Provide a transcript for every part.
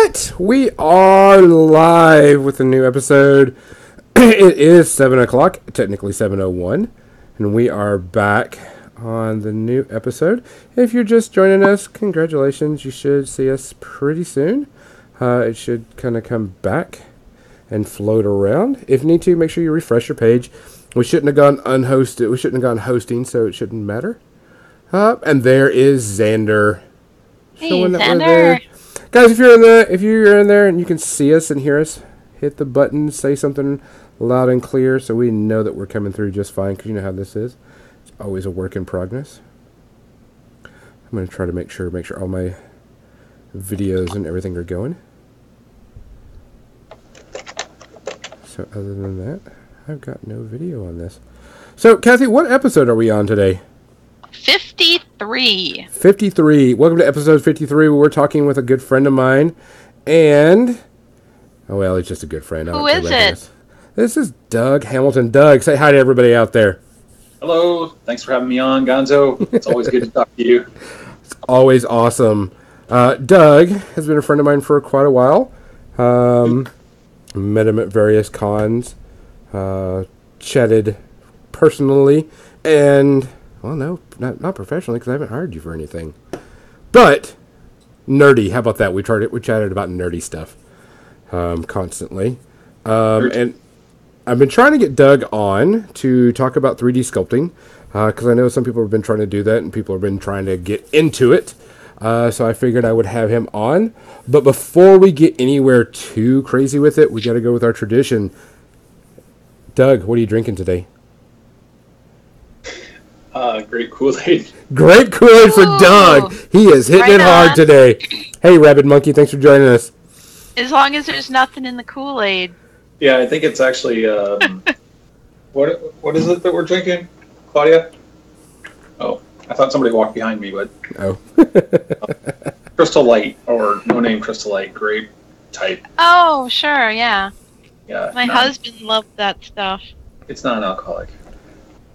What? We are live with a new episode. It is 7 o'clock, technically 7:01, and we are back on the new episode. If you're just joining us, congratulations. You should see us pretty soon. It should kind of come back and float around. If you need to, make sure you refresh your page. We shouldn't have gone unhosted. We shouldn't have gone hosting, so it shouldn't matter. And there is Xander. Hey, Xander. Guys, if you're in there and you can see us and hear us, hit the button, say something loud and clear so we know that we're coming through just fine, because you know how this is. It's always a work in progress. I'm going to try to make sure all my videos and everything are going. So other than that, I've got no video on this. So, Kathy, what episode are we on today? 53. 53. Welcome to episode 53, where we're talking with a good friend of mine. And, oh, well, he's just a good friend. Who is it? This is Doug Hamilton. Doug, say hi to everybody out there. Hello. Thanks for having me on, Gonzo. It's always good to talk to you. It's always awesome. Doug has been a friend of mine for quite a while. Met him at various cons. Chatted personally. And, well, no, not professionally, because I haven't hired you for anything. But nerdy. How about that? We chatted about nerdy stuff constantly. And I've been trying to get Doug on to talk about 3D sculpting, because I know some people have been trying to do that, and people have been trying to get into it. So I figured I would have him on. But before we get anywhere too crazy with it, we got to go with our tradition. Doug, what are you drinking today? Great Kool-Aid. Great Kool-Aid for Doug. He is hitting it hard today. Hey, Rabid Monkey, thanks for joining us. As long as there's nothing in the Kool-Aid. Yeah, I think it's actually, what is it that we're drinking, Claudia? Oh, I thought somebody walked behind me, but... Oh. Crystal Light, or no-name Crystal Light, grape type. Oh, sure, yeah. Yeah. My husband loved that stuff. It's not an alcoholic.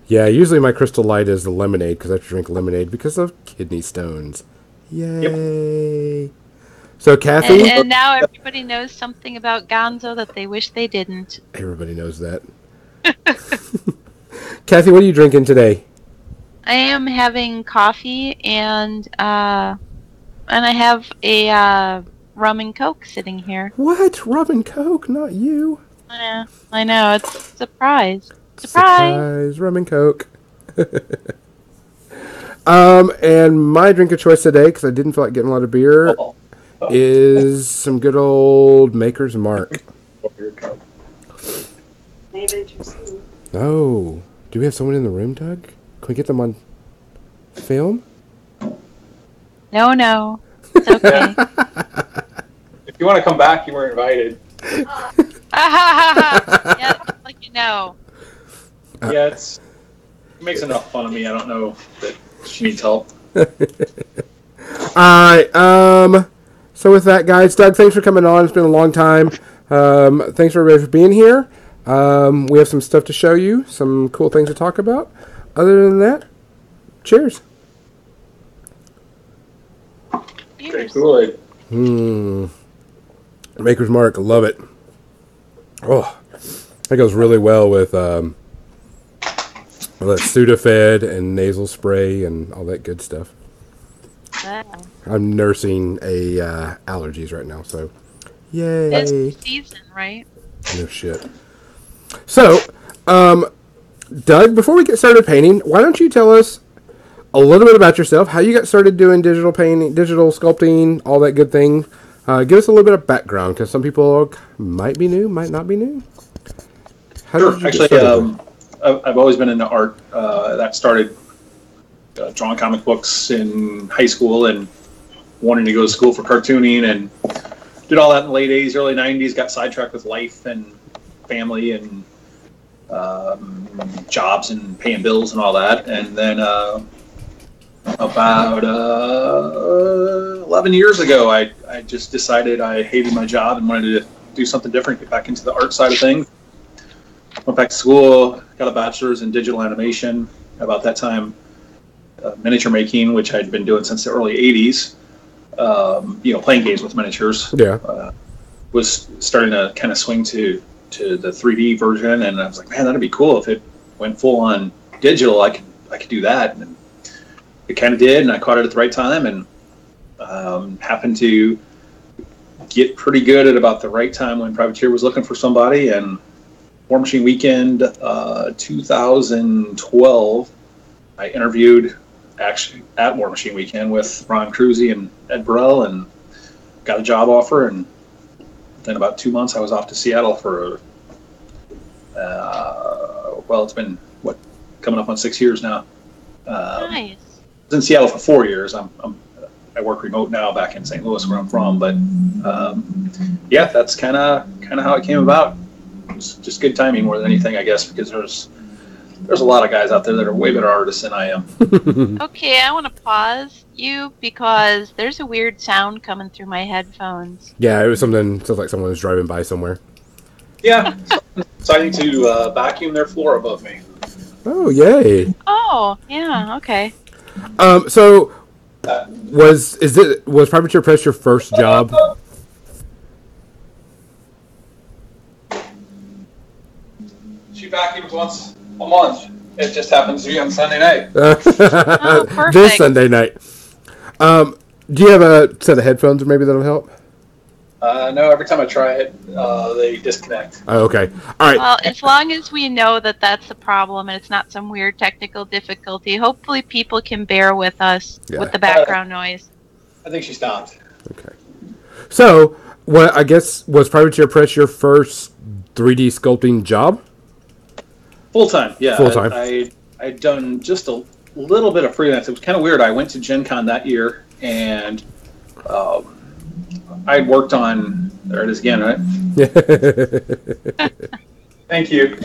Yeah, usually my Crystal Light is the lemonade, because I have to drink lemonade because of kidney stones. Yay! Yep. So, Kathy... And now everybody knows something about Gonzo that they wish they didn't. Everybody knows that. Kathy, what are you drinking today? I am having coffee, and I have a rum and Coke sitting here. What? Rum and Coke? Not you. Yeah, I know. It's a surprise. Surprise, rum and Coke. And my drink of choice today, because I didn't feel like getting a lot of beer, is some good old Maker's Mark. Oh, do we have someone in the room, Doug? Can we get them on film? No. It's okay. If you want to come back, you were invited. Yeah, like you know. Yeah, it makes enough fun of me. I don't know that she needs help. Alright, so with that, guys, Doug, thanks for coming on. It's been a long time. Thanks everybody for being here. We have some stuff to show you, some cool things to talk about. Other than that, cheers. Great Kool-Aid. Maker's Mark, love it. Oh, that goes really well with that Sudafed and nasal spray and all that good stuff. Wow. I'm nursing allergies right now, so yay. It's the season, right? No shit. So, Doug, before we get started painting, why don't you tell us a little bit about yourself, how you got started doing digital painting, digital sculpting, all that good thing. Give us a little bit of background, because some people might be new, might not be new. Sure. Actually, I've always been into art. That started drawing comic books in high school and wanting to go to school for cartooning, and did all that in the late 80s, early 90s, got sidetracked with life and family and jobs and paying bills and all that. And then about 11 years ago, I just decided I hated my job and wanted to do something different, get back into the art side of things. Went back to school, got a bachelor's in digital animation. About that time, miniature making, which I'd been doing since the early 80s. playing games with miniatures. Yeah. Was starting to kind of swing to the 3D version, and I was like, man, that'd be cool if it went full on digital. I could do that, and it kind of did, and I caught it at the right time, and happened to get pretty good at about the right time when Privateer was looking for somebody. And War Machine Weekend 2012, I interviewed actually at War Machine Weekend with Ron Cruzy and Ed Burrell, and got a job offer. And then about 2 months I was off to Seattle for it's been coming up on 6 years now. Nice. I was in Seattle for 4 years. I work remote now back in St. Louis, where I'm from. But that's kind of how it came about. It was just good timing more than anything, I guess, because there's a lot of guys out there that are way better artists than I am. Okay, I want to pause you because there's a weird sound coming through my headphones. Yeah, it was sounds like someone was driving by somewhere. Yeah, deciding to vacuum their floor above me. Oh, yay! Oh, yeah, okay. So was Privateer Press your first job? She vacuums once a month. It just happens to be on Sunday night. Oh, perfect. This Sunday night. Do you have a set of headphones maybe that'll help? No, every time I try it, they disconnect. Oh, okay. All right. Well, as long as we know that that's the problem and it's not some weird technical difficulty, hopefully people can bear with us with the background noise. I think she stopped. Okay. So, I guess, was Privateer Press your first 3D sculpting job? Full time, yeah. Full time. I'd done just a little bit of freelance. It was kind of weird. I went to Gen Con that year, and I worked on. There it is again, right? Thank you.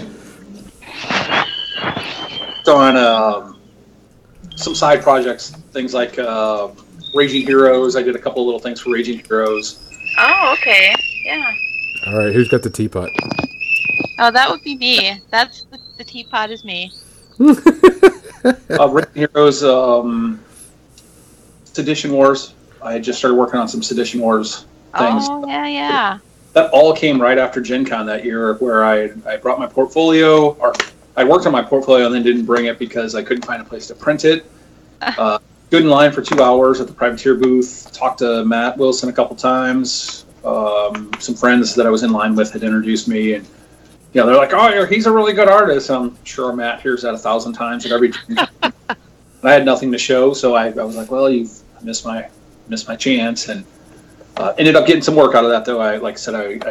On some side projects, things like Raging Heroes. I did a couple of little things for Raging Heroes. Oh, okay. Yeah. All right, who's got the teapot? Oh, that would be me. That's the teapot is me. Raging Heroes, Sedition Wars. I had just started working on some Sedition Wars things. Oh, yeah. That all came right after Gen Con that year, where I brought my portfolio, or I worked on my portfolio and then didn't bring it because I couldn't find a place to print it. Stood in line for 2 hours at the Privateer booth, talked to Matt Wilson a couple times. Some friends that I was in line with had introduced me, and they're like, "Oh, he's a really good artist." I'm sure Matt hears that 1,000 times at every. I had nothing to show, so I was like, "Well, you've missed my chance," and ended up getting some work out of that. Though I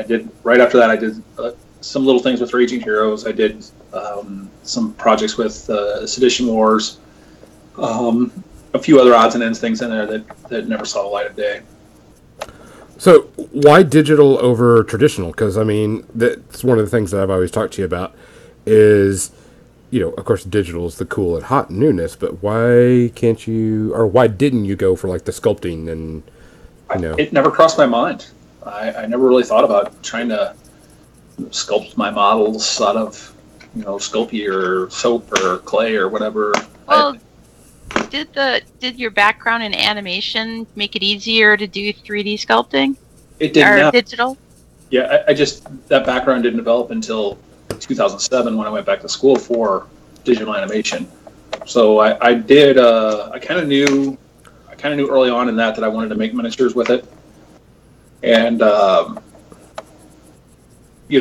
did right after that. I did some little things with Raging Heroes. I did some projects with Sedition Wars, a few other odds and ends things in there that never saw the light of day. So why digital over traditional? Because, I mean, that's one of the things that I've always talked to you about is, of course, digital is the cool and hot newness, but why didn't you go for, like, the sculpting and, It never crossed my mind. I never really thought about trying to sculpt my models out of, Sculpey or soap or clay or whatever. Well, did your background in animation make it easier to do 3D sculpting? It did or not. Digital? Yeah, that background didn't develop until 2007 when I went back to school for digital animation. So I kind of knew early on in that I wanted to make miniatures with it, and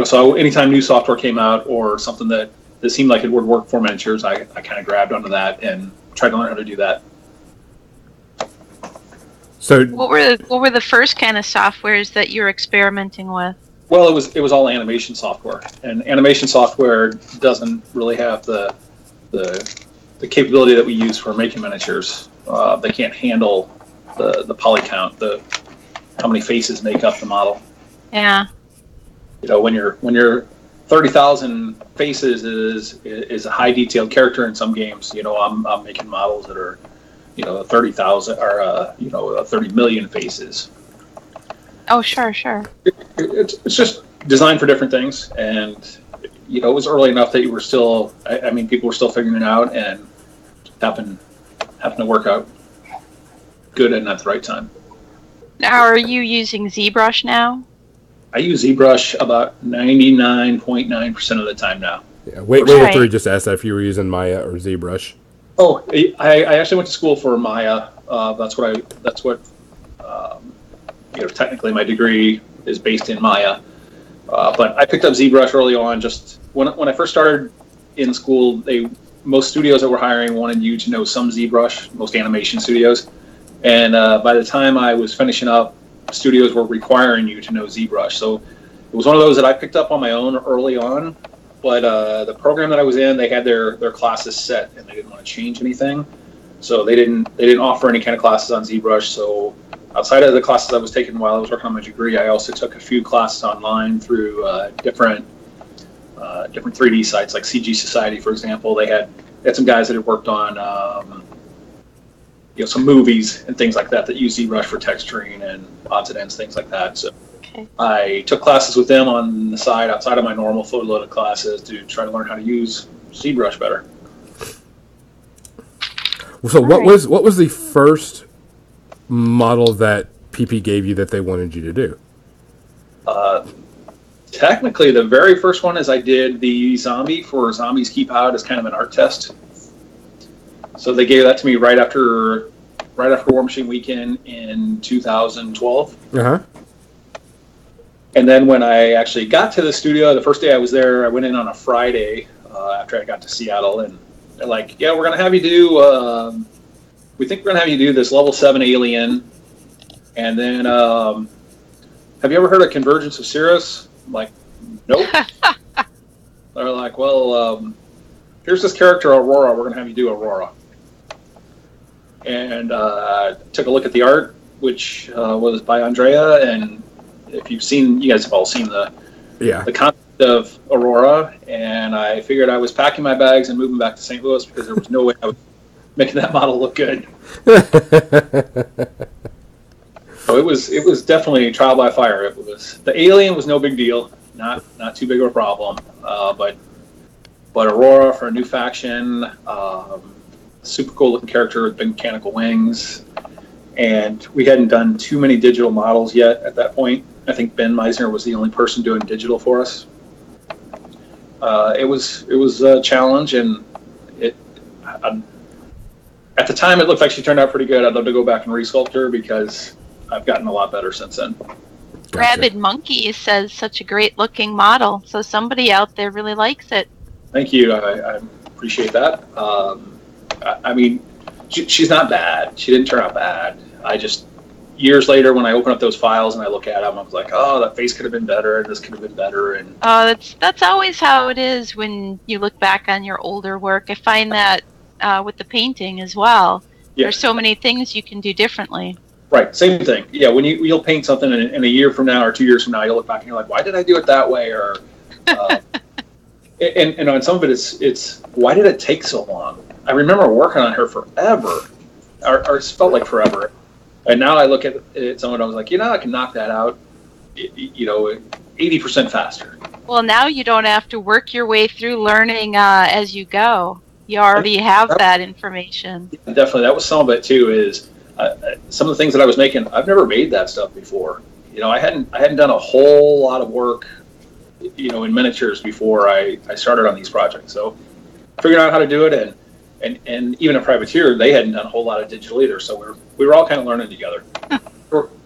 so anytime new software came out or something that seemed like it would work for miniatures, I kind of grabbed onto that and tried to learn how to do that. So, what were the first kind of softwares that you were experimenting with? Well, it was all animation software, and animation software doesn't really have the capability that we use for making miniatures. They can't handle the poly count, how many faces make up the model. Yeah. When you're 30,000 faces is a high detailed character in some games. I'm making models that are 30,000 or 30 million faces. Oh, sure. It's just designed for different things, and it was early enough that you were still. People were still figuring it out, and happened to work out good and at the right time. Now, are you using ZBrush now? I use ZBrush about 99.9% of the time now. Yeah, wait after he just asked that if you were using Maya or ZBrush. Oh, I actually went to school for Maya. Technically my degree is based in Maya. But I picked up ZBrush early on. Just when I first started in school, most studios that were hiring wanted you to know some ZBrush, most animation studios. And by the time I was finishing up, studios were requiring you to know ZBrush. So it was one of those that I picked up on my own early on. But the program that I was in, they had their classes set, and they didn't want to change anything. So they didn't offer any kind of classes on ZBrush. So outside of the classes I was taking while I was working on my degree, I also took a few classes online through different 3D sites like CG Society, for example. They had some guys that had worked on some movies and things like that use ZBrush for texturing and odds and ends, things like that. So I took classes with them on the side outside of my normal fully loaded classes to try to learn how to use ZBrush better. So what was the first model that PP gave you that they wanted you to do? Technically, the very first one is I did the zombie for Zombies Keep Out as kind of an art test. So they gave that to me right after War Machine Weekend in 2012. Uh-huh. And then when I actually got to the studio, the first day I was there, I went in on a Friday after I got to Seattle, and they're like, "Yeah, we're gonna have you do. We think we're gonna have you do this level 7 alien, and then have you ever heard of Convergence of Cirrus?" I'm like, "Nope." They're like, "Well, here's this character Aurora. We're gonna have you do Aurora." And took a look at the art, which was by Andrea, and if you guys have all seen the concept of Aurora, and I figured I was packing my bags and moving back to St. Louis because there was no way I was making that model look good. So it was definitely trial by fire. The alien was no big deal, not too big of a problem, but Aurora for a new faction, super cool looking character with big mechanical wings, and we hadn't done too many digital models yet at that point. I think Ben Meisner was the only person doing digital for us. It was a challenge, and at the time it looked like she turned out pretty good. I'd love to go back and resculpt her because I've gotten a lot better since then. Gotcha. Rabid Monkey says such a great looking model, so somebody out there really likes it. Thank you. I appreciate that. I mean, she's not bad. She didn't turn out bad. I just, years later, when I open up those files and I look at them, I was like, oh, that face could have been better, and this could have been better. And that's always how it is when you look back on your older work. I find that with the painting as well. Yeah. There's so many things you can do differently. Right, same thing. Yeah, when you'll paint something in a year from now or 2 years from now, you'll look back and you're like, why did I do it that way? Or and on some of it, it's why did it take so long? I remember working on her forever, or it felt like forever. And now I look at someone, I was like, I can knock that out, 80% faster. Well, now you don't have to work your way through learning as you go. You already have that information. Yeah, definitely, that was some of it too. Is some of the things that I was making, I've never made that stuff before. I hadn't done a whole lot of work, in miniatures before I started on these projects. So figuring out how to do it, and even at Privateer, they hadn't done a whole lot of digital either. So we were all kind of learning together.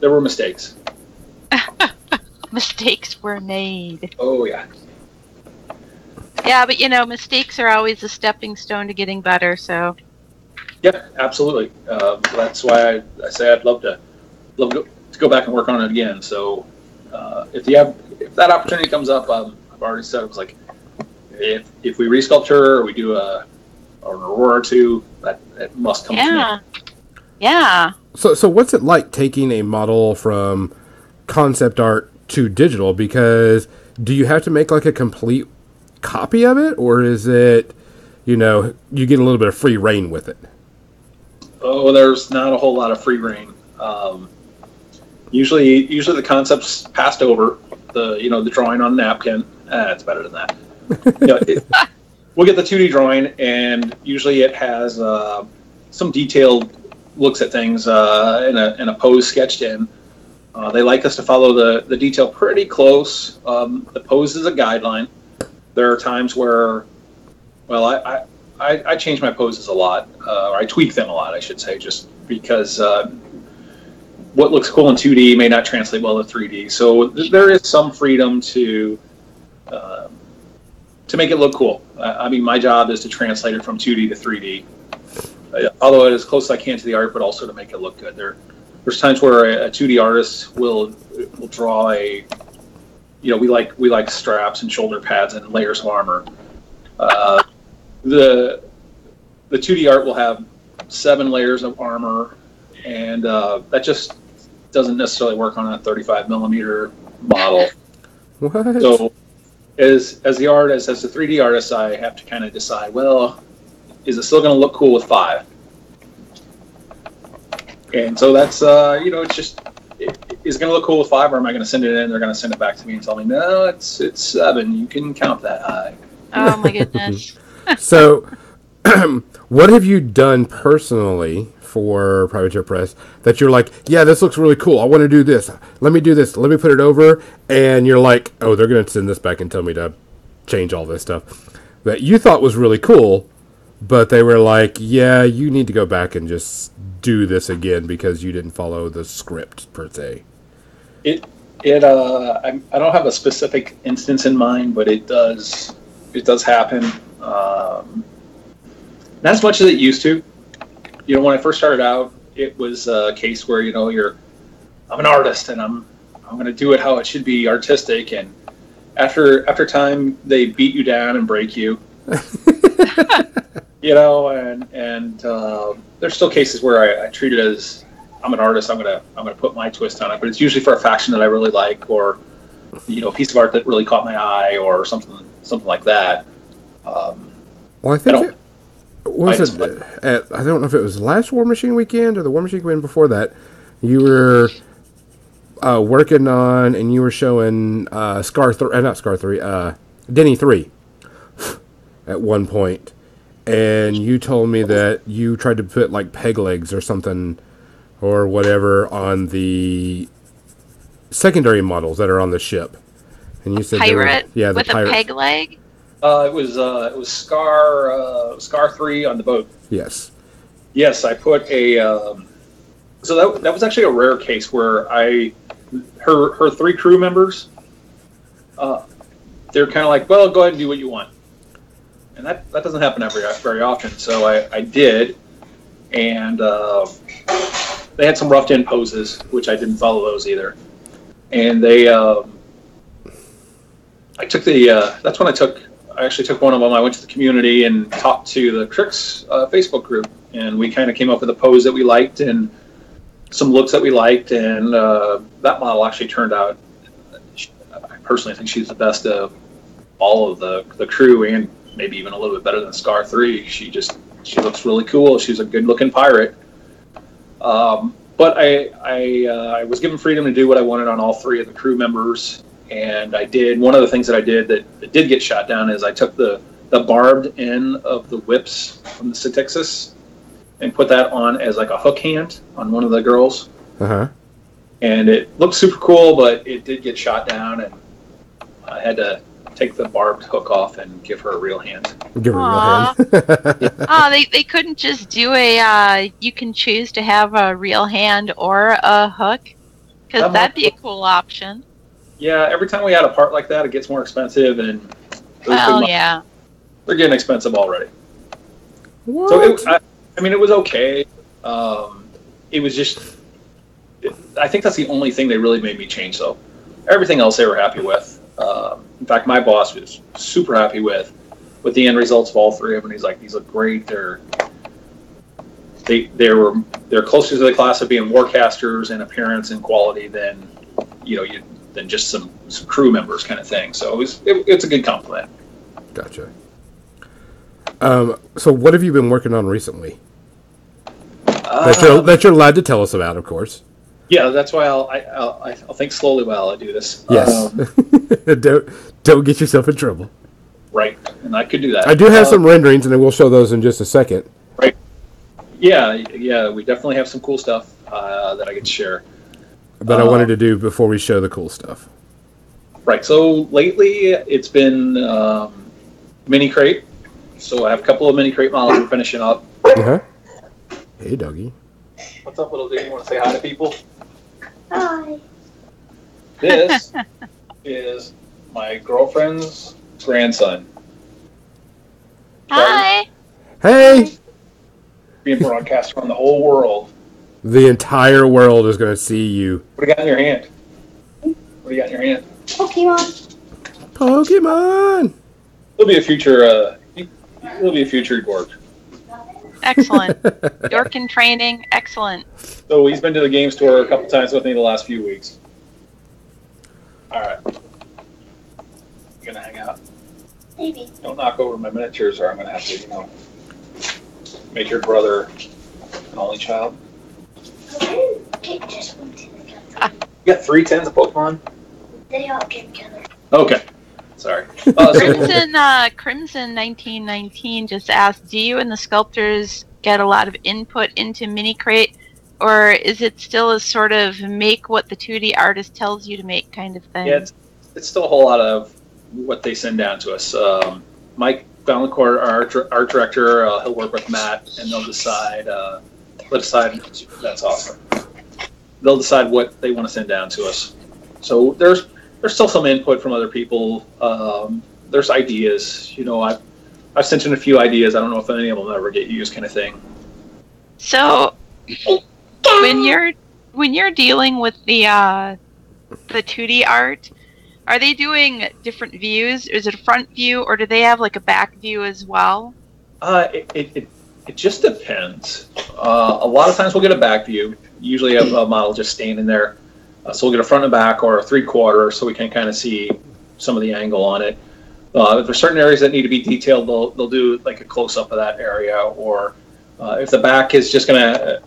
There were mistakes. Mistakes were made. Oh yeah. Yeah, but mistakes are always a stepping stone to getting better. So. Yeah, absolutely. That's why I say I'd love to go back and work on it again. So if that opportunity comes up, I've already said it was like if we resculpt her or we do an Aurora or two, that must come to me. Yeah. So what's it like taking a model from concept art to digital? Because do you have to make like a complete copy of it, or is it, you get a little bit of free reign with it? Oh, there's not a whole lot of free reign. Usually the concept's passed over. The drawing on a napkin. It's better than that. We'll get the 2D drawing, and usually it has some detailed looks at things in a pose sketched in. They like us to follow the detail pretty close. The pose is a guideline. There are times where, well, I change my poses a lot, or I tweak them a lot, I should say, just because what looks cool in 2D may not translate well to 3D. So there is some freedom to make it look cool. I mean, my job is to translate it from 2D to 3D, although it is as close as I can to the art, but also to make it look good. There's times where a 2D artist will draw a, we like straps and shoulder pads and layers of armor. The 2D art will have 7 layers of armor, and that just doesn't necessarily work on a 35 millimeter model. What? So as the artist, as the 3D artist, I have to kind of decide, well, is it still going to look cool with 5? And so that's, it's just, is it going to look cool with 5, or am I going to send it in? They're going to send it back to me and tell me, no, it's 7. You can count that high. Oh my goodness. So, what have you done personally for Privateer Press that you're like, yeah, this looks really cool. I want to do this. Let me do this. Let me put it over. And you're like, oh, they're going to send this back and tell me to change all this stuff that you thought was really cool, but they were like, yeah, you need to go back and just do this again because you didn't follow the script per se. I don't have a specific instance in mind, but it does happen. Not as much as it used to. When I first started out, it was a case where, I'm an artist and I'm going to do it how it should be artistic. And after time, they beat you down and break you. And there's still cases where I treat it as I'm an artist. I'm gonna put my twist on it, but it's usually for a faction that I really like, or a piece of art that really caught my eye, or something like that. Well, I think I don't know if it was last War Machine weekend or the War Machine weekend before that. You were working on, and you were showing Denny 3 at one point. And you told me that you tried to put like peg legs or something or whatever on the secondary models that are on the ship. And you said pirate the with pirate. A peg leg? It was Scar 3 on the boat. Yes. Yes, I put a. So that was actually a rare case where her 3 crew members. They're kind of like, well, go ahead and do what you want. And that doesn't happen very often. So I did, and they had some roughed in poses, which I didn't follow those either. And I took that's when I actually took one of them. I went to the community and talked to the Cricks Facebook group, and we kind of came up with a pose that we liked and some looks that we liked, and that model actually turned out. I personally think she's the best of all of the crew, and maybe even a little bit better than Scar 3. She looks really cool. She's a good-looking pirate. But I was given freedom to do what I wanted on all 3 of the crew members, and I did. One of the things that I did that did get shot down is I took the barbed end of the whips from the Styxis and put that on as like a hook hand on one of the girls. Uh-huh. And it looked super cool, but it did get shot down, and I had to take the barbed hook off and give her a real hand. Give her a real hand. They couldn't just do you can choose to have a real hand or a hook? Because that'd be a cool option. Yeah, every time we add a part like that, it gets more expensive, and yeah, they're getting expensive already. What? So it was okay. It was just, I think that's the only thing they really made me change, though. Everything else they were happy with. In fact, my boss was super happy with the end results of all 3 of them. He's like, these look great. They're closer to the class of being warcasters in appearance and quality than than just some crew members kind of thing. So it's a good compliment. Gotcha. So what have you been working on recently? That you're allowed to tell us about, of course. Yeah, that's why I'll think slowly while I do this. Yes. Don't get yourself in trouble. Right, and I could do that. I do have some renderings, and I will show those in just a second. Right. Yeah, we definitely have some cool stuff that I can share. That I wanted to do before we show the cool stuff. Right. So lately it's been mini crate. So I have a couple of mini crate models we're finishing up. Uh-huh. Hey, doggy. What's up, little dude? You want to say hi to people? Hi. This is my girlfriend's grandson. Hi. Hey! Being broadcast around the whole world. The entire world is going to see you. What do you got in your hand? What do you got in your hand? Pokemon. Pokemon! He'll be a future York. Excellent. York in training. Excellent. So he's been to the game store a couple times with me the last few weeks. All right. You gonna hang out? Maybe. Don't knock over my miniatures, or I'm gonna have to, make your brother an only child. I didn't get just one tin together. You got 3 tins of Pokemon? They all get together. Okay. Sorry. Crimson 1919 just asked, do you and the sculptors get a lot of input into mini crate, or is it still a sort of make what the 2D artist tells you to make kind of thing? Yeah, it's still a whole lot of what they send down to us. Mike Valancourt, our art director, he'll work with Matt, and they'll decide. That's awesome. They'll decide what they want to send down to us. So there's still some input from other people. There's ideas. I've sent in a few ideas. I don't know if any of them ever get used, kind of thing. So when you're dealing with the 2D art, are they doing different views? Is it a front view, or do they have like a back view as well? It just depends. A lot of times we'll get a back view. Usually a model just standing there. So we'll get a front and back or a 3/4, so we can kind of see some of the angle on it. If there's certain areas that need to be detailed, they'll do like a close-up of that area. Or if the back is just going to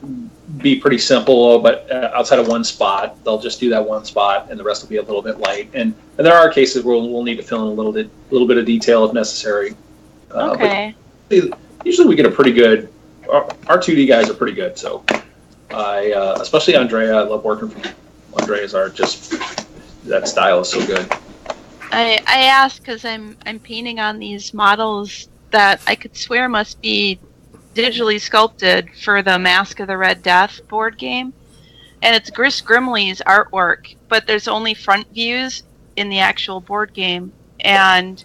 be pretty simple, but outside of one spot, they'll just do that one spot, and the rest will be a little bit light. And there are cases where we'll need to fill in a little bit of detail if necessary. Okay. But usually we get a pretty good. Our 2D guys are pretty good, so especially Andrea. I love working from Andrea's art. Just that style is so good. I ask because I'm painting on these models that I could swear must be digitally sculpted for the Mask of the Red Death board game, and it's Gris Grimley's artwork, but there's only front views in the actual board game, and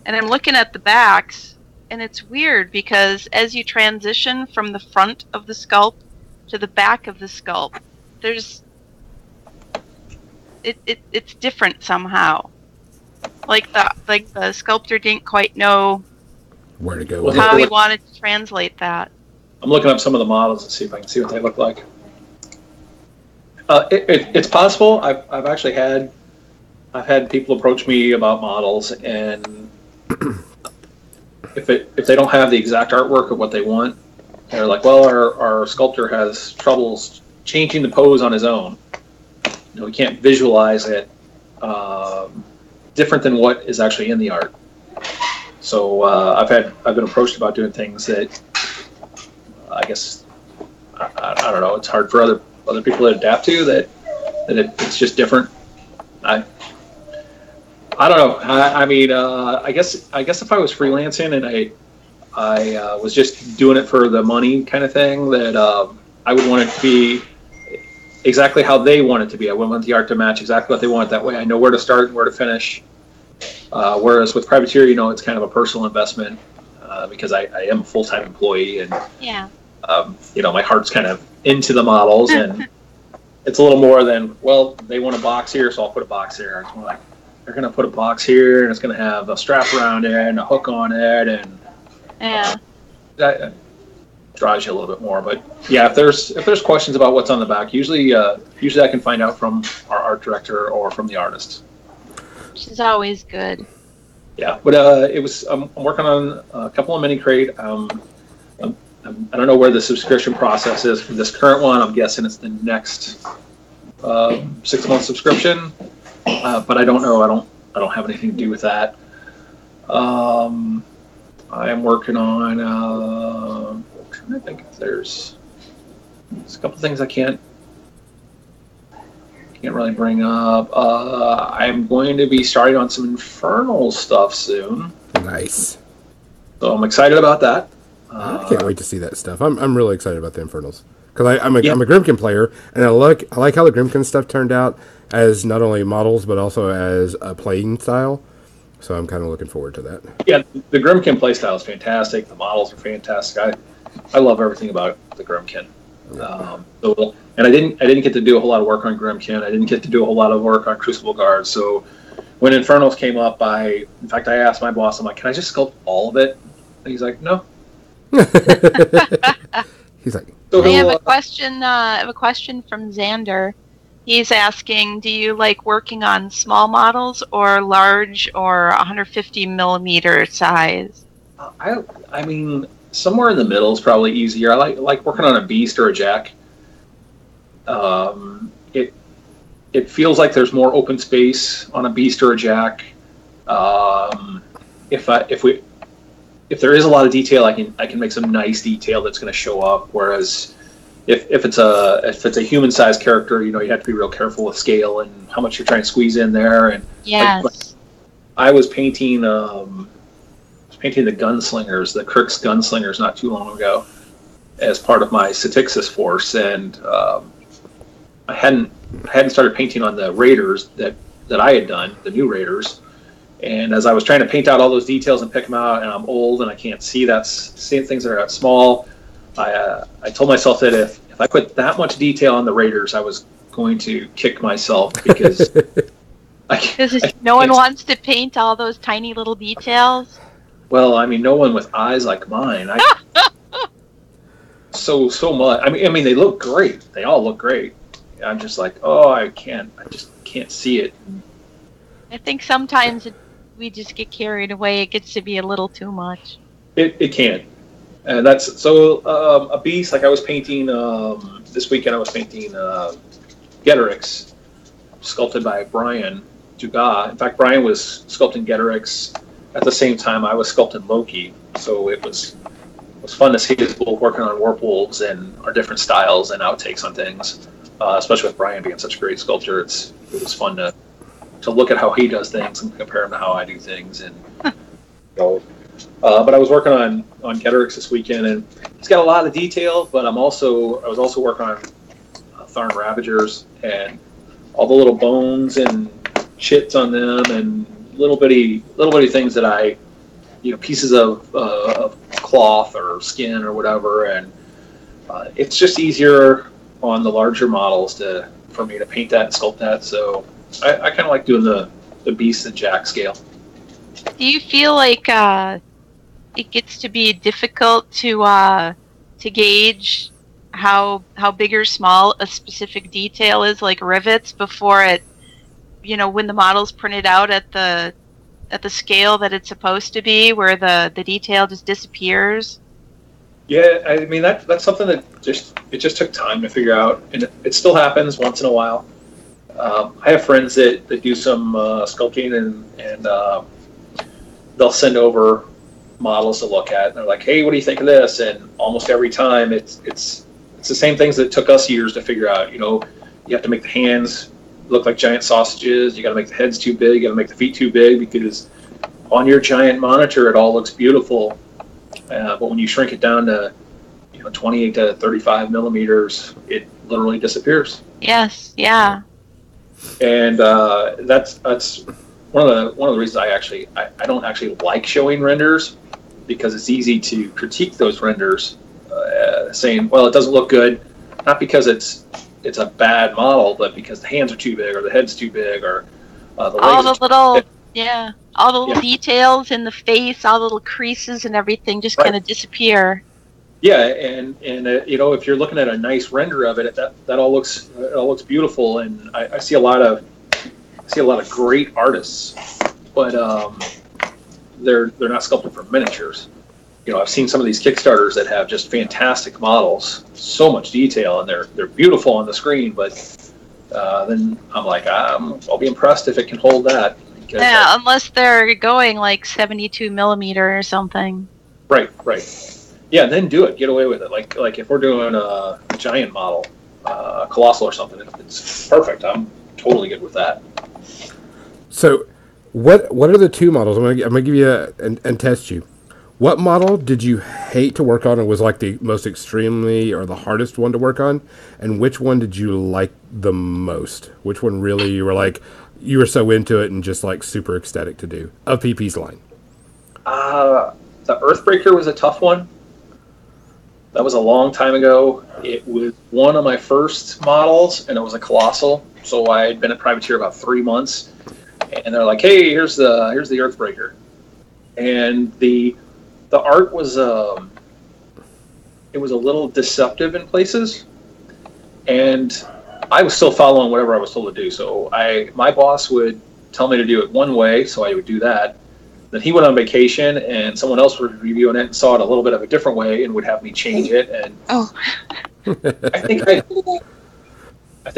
I'm looking at the backs, and it's weird because as you transition from the front of the sculpt to the back of the sculpt, it's different somehow. Like the sculptor didn't quite know where to go. How he wanted to translate that. I'm looking up some of the models and see if I can see what they look like. It's possible. I've actually had people approach me about models, and if they don't have the exact artwork of what they want, they're like, well, our sculptor has troubles changing the pose on his own. We can't visualize it different than what is actually in the art. So I've been approached about doing things that I guess I don't know. It's hard for other people to adapt to. That it's just different. I don't know. I mean, I guess if I was freelancing and I was just doing it for the money kind of thing, that I would want it to be exactly how they want it to be. I wouldn't want the art to match exactly what they want. That way I know where to start and where to finish. Whereas with Privateer, it's kind of a personal investment because I am a full-time employee, and yeah. My heart's kind of into the models, and it's a little more than, well, they want a box here, so I'll put a box here. It's more like they're going to put a box here, and it's going to have a strap around it and a hook on it, and that drives you a little bit more. But yeah, if there's questions about what's on the back, usually I can find out from our art director or from the artist. Which is always good. Yeah, but I'm working on a couple of mini crate. I don't know where the subscription process is for this current one. I'm guessing it's the next 6-month subscription, but I don't know. I don't have anything to do with that. I am working on. I'm trying to think if there's a couple things I can't can't really bring up. I'm going to be starting on some Infernal stuff soon. Nice. So I'm excited about that. I can't wait to see that stuff. I'm really excited about the Infernals because I'm a Grimkin player, and I like how the Grimkin stuff turned out as not only models but also as a playing style. So I'm kind of looking forward to that. Yeah, the Grimkin playstyle is fantastic. The models are fantastic. I love everything about the Grimkin. And I didn't get to do a whole lot of work on Grimkin. I didn't get to do a whole lot of work on Crucible Guards. So when Infernals came up, I asked my boss, I'm like, can I just sculpt all of it? And he's like, no. He's like, so I have a question. I have a question from Xander. He's asking, do you like working on small models or large or 150 millimeter size? I mean, somewhere in the middle is probably easier. I like working on a beast or a jack. It feels like there's more open space on a beast or a jack. If there is a lot of detail, I can make some nice detail that's going to show up. Whereas if it's a human sized character, you have to be real careful with scale and how much you're trying to squeeze in there. And yes, I was painting the gunslingers, the Kirk's gunslingers, not too long ago, as part of my Satixis force, and I hadn't started painting on the Raiders that I had done, the new Raiders. And as I was trying to paint out all those details and pick them out, and I'm old and I can't see things that are that small, I told myself that if I put that much detail on the Raiders, I was going to kick myself because no one wants to paint all those tiny little details. Well, I mean, no one with eyes like mine. So much. I mean, they look great. They all look great. I'm just like, I just can't see it. I think sometimes we just get carried away. It gets to be a little too much. It can. And that's so a beast. Like I was painting this weekend. I was painting Getorix, sculpted by Brian Dugas. In fact, Brian was sculpting Getorix at the same time I was sculpting Loki. So it was fun to see us both working on Warp Wolves and our different styles and outtakes on things. Especially with Brian being such a great sculptor, it was fun to look at how he does things and compare him to how I do things. And but I was working on Getorix this weekend, and he's got a lot of detail. But I was also working on Tharn Ravagers and all the little bones and chits on them, and little bitty things that pieces of cloth or skin or whatever. And it's just easier on the larger models for me to paint that and sculpt that. So I kind of like doing the beast and jack scale. Do you feel like it gets to be difficult to gauge how big or small a specific detail is, like rivets, before it, when the model's printed out at the scale that it's supposed to be, where the detail just disappears? Yeah, I mean that's something that just took time to figure out, and it still happens once in a while. I have friends that do some sculpting, and they'll send over models to look at, and they're like, "Hey, what do you think of this?" And almost every time, it's the same things that took us years to figure out. You have to make the hands look like giant sausages. You got to make the heads too big. You got to make the feet too big, because on your giant monitor, it all looks beautiful. But when you shrink it down to 28 to 35 millimeters, it literally disappears. Yes, yeah. And that's one of the reasons I don't actually like showing renders, because it's easy to critique those renders, saying, well, it doesn't look good, not because it's a bad model, but because the hands are too big or the head's too big or the legs all the little big. all the little details in the face, all the little creases and everything just kind of disappear. Yeah, and if you're looking at a nice render of it, that all looks beautiful, and I see a lot of great artists, but they're not sculpting for miniatures. I've seen some of these Kickstarters that have just fantastic models, so much detail, and they're beautiful on the screen, but then I'm like, I'll be impressed if it can hold that. Yeah, unless they're going like 72 millimeter or something. Right. Yeah, then do it. Get away with it. Like if we're doing a giant model, colossal or something, it's perfect. I'm totally good with that. So, what are the two models? I'm gonna give you and test you. What model did you hate to work on and was like the most extremely or the hardest one to work on? And which one did you like the most? Which one really you were so into it and just like super ecstatic to do of PP's line? The Earthbreaker was a tough one. That was a long time ago. It was one of my first models, and it was a colossal. So I had been a privateer about 3 months, and they're like, "Hey, here's the Earthbreaker," and the art was it was a little deceptive in places, and I was still following whatever I was told to do. So my boss would tell me to do it one way, so I would do that. Then he went on vacation, and someone else was reviewing it and saw it a little bit of a different way and would have me change it. And I think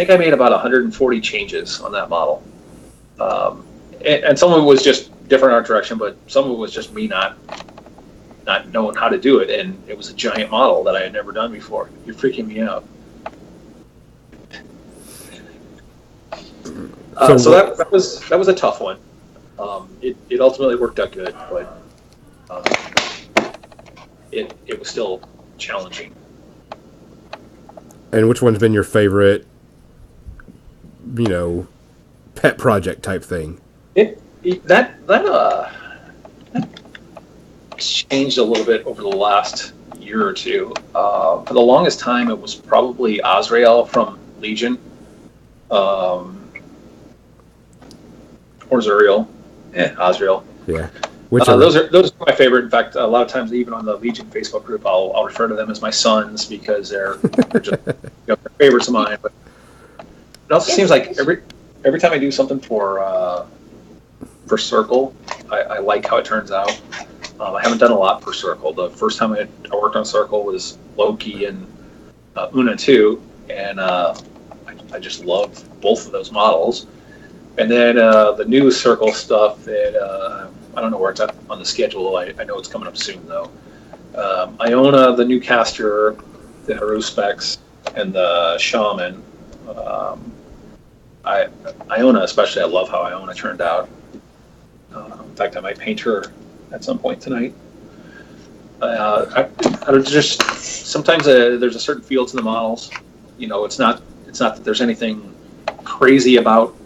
I made about 140 changes on that model, and some of it was just different art direction, but some of it was just me not knowing how to do it, and it was a giant model that I had never done before. You're freaking me out. So that was a tough one. It ultimately worked out good, but it was still challenging. And which one's been your favorite, pet project type thing? That changed a little bit over the last year or two. For the longest time, it was probably Azrael from Legion, or Zuriel. Azrael. Yeah. Those are my favorite. In fact, a lot of times, even on the Legion Facebook group, I'll refer to them as my sons because they're just they're favorites of mine. But it also seems like every time I do something for Circle, I like how it turns out. I haven't done a lot for Circle. The first time I worked on Circle was Loki and Una 2, and I just loved both of those models. And then the new Circle stuff, I don't know where it's at on the schedule. I know it's coming up soon, though. Iona, the new caster, the Haru specs, and the Shaman. Iona especially, I love how Iona turned out. In fact, I might paint her at some point tonight. Sometimes there's a certain feel to the models. It's not that there's anything crazy about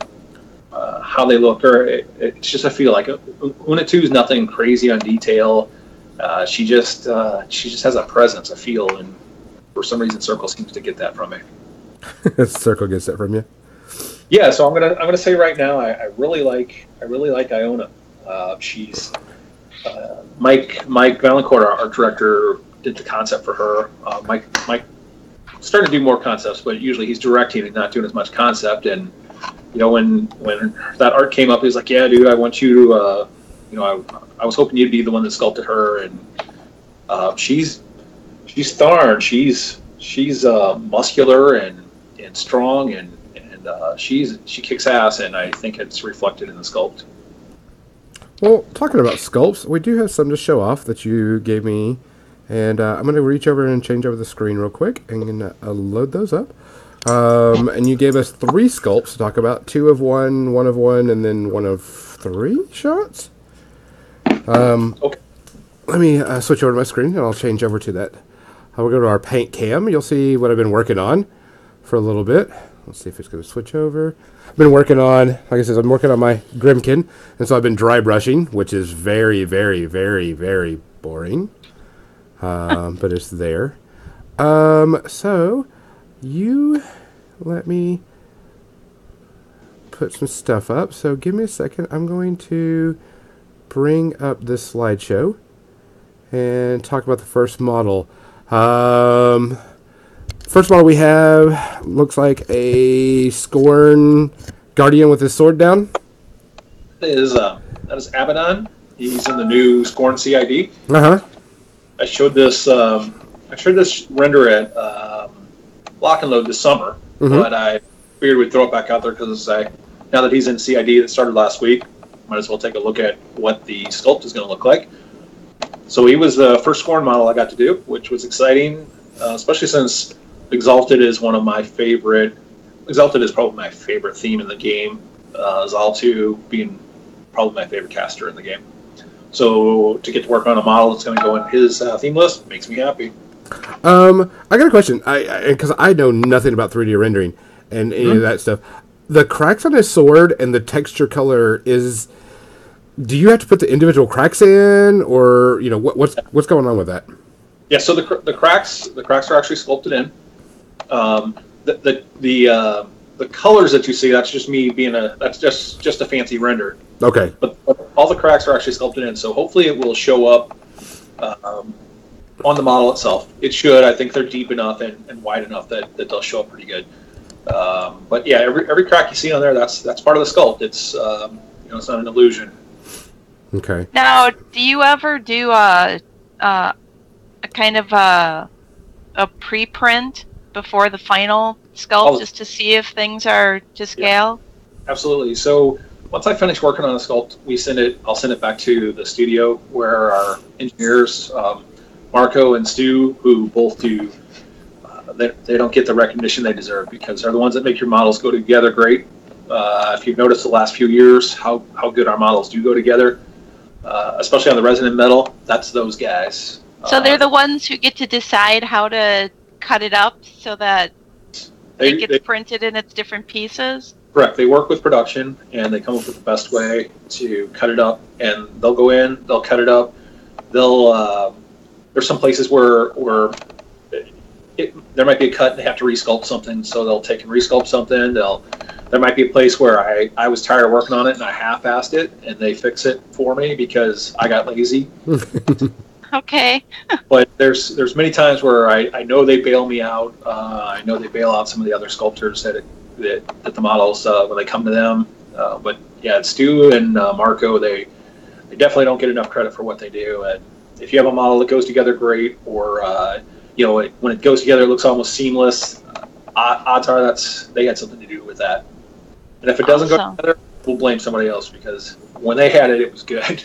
how they look, or it's just a feel. Like Una 2 is nothing crazy on detail. She just has a presence, a feel, and for some reason Circle seems to get that from me. Circle gets that from you. Yeah, so I'm gonna say right now I really like Iona. She's Mike Valancourt, our art director, did the concept for her. Mike started to do more concepts, but usually he's directing and not doing as much concept. And when that art came up, he was like, "Yeah, dude, I want you to, I was hoping you'd be the one that sculpted her." And she's Tharn. She's muscular and strong, and she kicks ass, and I think it's reflected in the sculpt. Well, talking about sculpts, we do have some to show off that you gave me, and I'm going to reach over and change over the screen real quick and load those up. And you gave us 3 sculpts to talk about, 2 of one of one, and then 1 of 3 shots. Okay. Let me switch over to my screen, and I'll change over to that. We'll go to our paint cam. You'll see what I've been working on for a little bit. Let's see if it's going to switch over. I've been working on, like I said, I'm working on my Grimkin, and so I've been dry brushing, which is very, very, very, very boring. But it's there. So you let me put some stuff up. So give me a second. I'm going to bring up this slideshow and talk about the first model. First model we have looks like a Scorn Guardian with his sword down. That is Abaddon. He's in the new Scorn CID. I showed this render at Lock and Load this summer, but I figured we'd throw it back out there because now that he's in CID that started last week, might as well take a look at what the sculpt is going to look like. So he was the first Scorn model I got to do, which was exciting, especially since Exalted is one of my favorite Exalted is probably my favorite theme in the game. Zaltu being probably my favorite caster in the game. So to get to work on a model that's going to go in his theme list makes me happy. I got a question. Because I know nothing about 3D rendering and any of that stuff. The cracks on his sword and the texture color is. Do you have to put the individual cracks in, or what's going on with that? Yeah. So the cracks are actually sculpted in. The colors that you see, that's just me being that's just a fancy render. Okay. But all the cracks are actually sculpted in, so hopefully it will show up on the model itself. It should. I think they're deep enough and wide enough that they'll show up pretty good. But yeah, every crack you see on there, that's part of the sculpt. It's it's not an illusion. Okay. Now, do you ever do a kind of a preprint before the final sculpt just to see if things are to scale? Yeah, absolutely. So once I finish working on a sculpt, I'll send it back to the studio where our engineers, Marco and Stu, who both do, they don't get the recognition they deserve because they're the ones that make your models go together great. If you've noticed the last few years how good our models do go together, especially on the resonant metal, that's those guys. So they're the ones who get to decide how to cut it up so that it gets printed in its different pieces? Correct. They work with production and they come up with the best way to cut it up, and they'll go in, they'll cut it up. There's some places where there might be a cut and they have to resculpt something, so they'll take and resculpt something. There might be a place where I was tired of working on it and I half-assed it and they fix it for me because I got lazy. Okay. But there's many times where I know they bail me out. I know they bail out some of the other sculptors that the models when they come to them. But yeah, Stu and Marco, they definitely don't get enough credit for what they do. And if you have a model that goes together great, or when it goes together, it looks almost seamless. Odds are they had something to do with that. And if it doesn't go together, we'll blame somebody else because when they had it, it was good.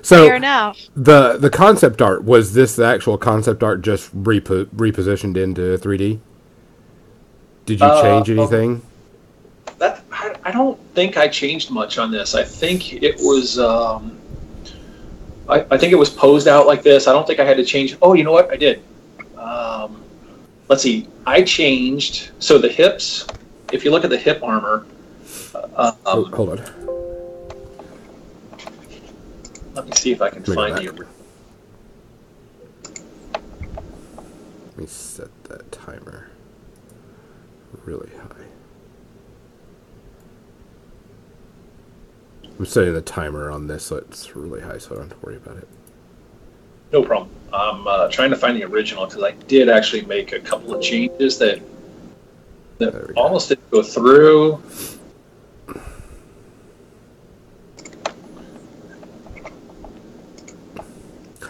So fair enough. The concept art, was this the actual concept art just repositioned into 3D? Did you change anything? I don't think I changed much on this. I think it was I think it was posed out like this. I don't think I had to change. Oh, you know what? I did. Let's see. I changed. So the hips, if you look at the hip armor. Hold on. Let me see if I can find the. Let me set that timer really high. I'm setting the timer on this so it's really high so I don't have to worry about it. No problem. I'm trying to find the original because I did actually make a couple of changes that almost didn't go through.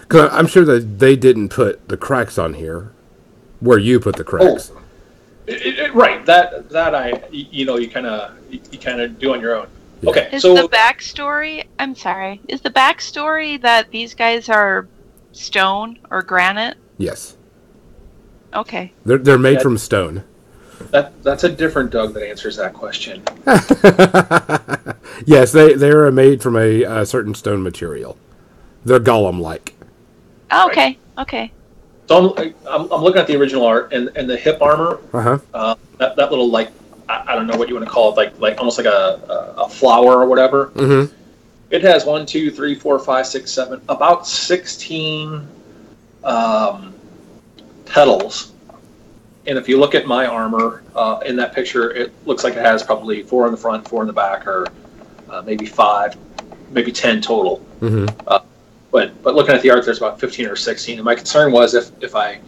Cause I'm sure that they didn't put the cracks on here where you put the cracks. Oh, right. That you kind of do on your own. Yeah. Okay. Is the backstory? I'm sorry. Is the backstory that these guys are stone or granite? Yes. Okay. They're made from stone. That's a different Doug that answers that question. Yes, they are made from a certain stone material. They're golem-like. Oh, okay. Right. Okay. So I'm looking at the original art and the hip armor. That little I don't know what you want to call it, like almost like a flower or whatever. Mm-hmm. It has 1, 2, 3, 4, 5, 6, 7, about 16 petals. And if you look at my armor in that picture, it looks like it has probably 4 in the front, 4 in the back, or maybe 5, maybe 10 total. Mm-hmm. But looking at the art, there's about 15 or 16. And my concern was if I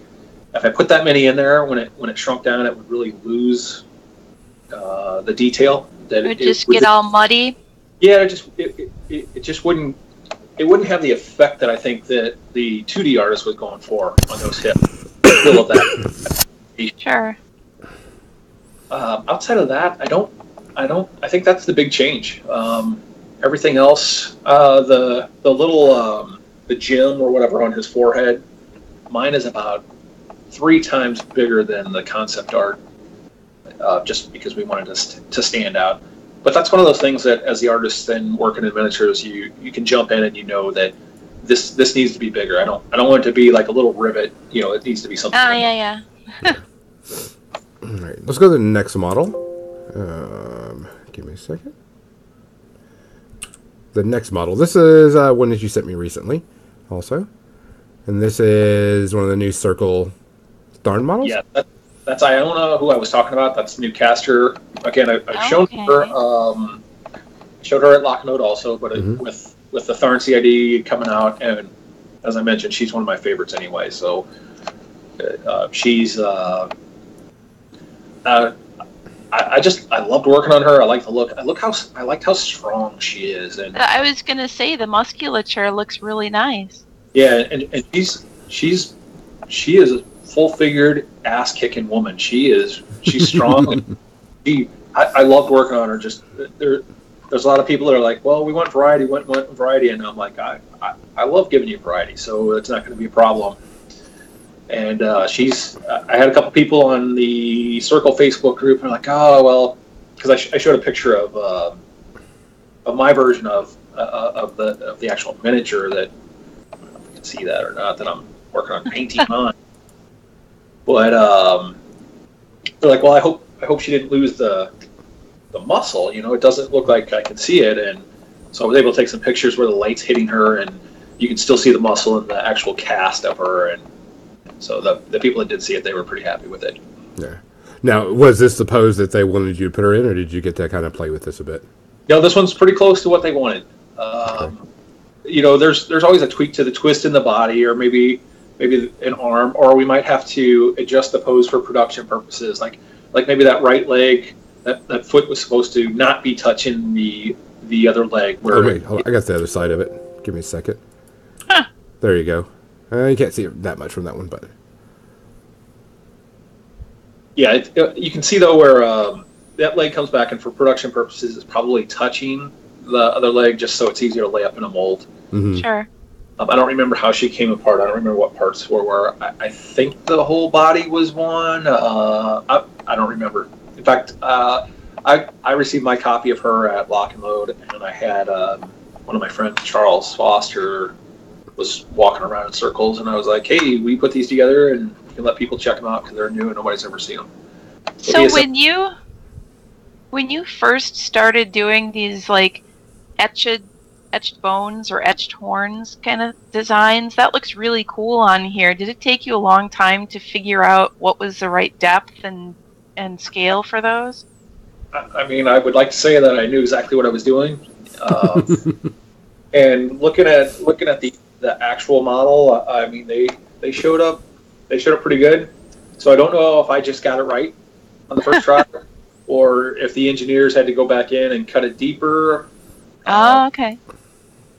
put that many in there, when it shrunk down, it would really lose the detail. That it would just get all muddy. Yeah, it just wouldn't have the effect that I think that the 2D artist was going for on those hips. Feel of that. Sure. Outside of that, I think that's the big change. Everything else, the little the gem or whatever on his forehead, mine is about 3 times bigger than the concept art. just because we wanted to stand out. But that's one of those things that, as the artist then working in miniatures, you can jump in and you know that this needs to be bigger. I don't want it to be like a little rivet. It needs to be something. Yeah. All right, let's go to the next model. Give me a second. The next model. This is one that you sent me recently, also, and this is one of the new Circle Tharn models. Yeah, that's Iona, who I was talking about. That's the new caster. Again, I've shown her. Showed her at Locknote also, but with the Tharn CID coming out, and as I mentioned, she's one of my favorites anyway. So she's. I loved working on her. I like the look. I liked how strong she is, and I was gonna say the musculature looks really nice. Yeah, and she is a full-figured, ass-kicking woman. She's strong. And I loved working on her. Just there's a lot of people that are like, well, we want variety, and I'm like, I love giving you variety, so it's not going to be a problem. And I had a couple people on the Circle Facebook group, and they're like, oh well, because I showed a picture of my version of the actual miniature that, I don't know if you can see that or not, that I'm working on painting on. But they're like, well, I hope she didn't lose the muscle. It doesn't look like I can see it, and so I was able to take some pictures where the light's hitting her, and you can still see the muscle in the actual cast of her, and so the people that did see it, they were pretty happy with it. Yeah. Now, was this supposed that they wanted you to put her in, or did you get to kind of play with this a bit? No, this one's pretty close to what they wanted. Okay. There's always a tweak to the twist in the body, or maybe an arm, or we might have to adjust the pose for production purposes. Like maybe that right leg, that foot was supposed to not be touching the other leg. Where wait, hold on. I got the other side of it. Give me a second. Huh. There you go. You can't see it that much from that one, but yeah, you can see though where that leg comes back, and for production purposes, it's probably touching the other leg just so it's easier to lay up in a mold. Mm-hmm. Sure. I don't remember how she came apart. I don't remember what parts were where. I think the whole body was one. I don't remember. In fact, I received my copy of her at Lock and Load, and I had one of my friends, Charles Foster, was walking around in circles, and I was like, hey, we put these together, and you can let people check them out because they're new and nobody's ever seen them. So when you first started doing these like etched bones or etched horns kind of designs, that looks really cool on here. Did it take you a long time to figure out what was the right depth and scale for those? I mean, I would like to say that I knew exactly what I was doing. And looking at the actual model, I mean, they showed up pretty good. So I don't know if I just got it right on the first try, or if the engineers had to go back in and cut it deeper. Oh, okay.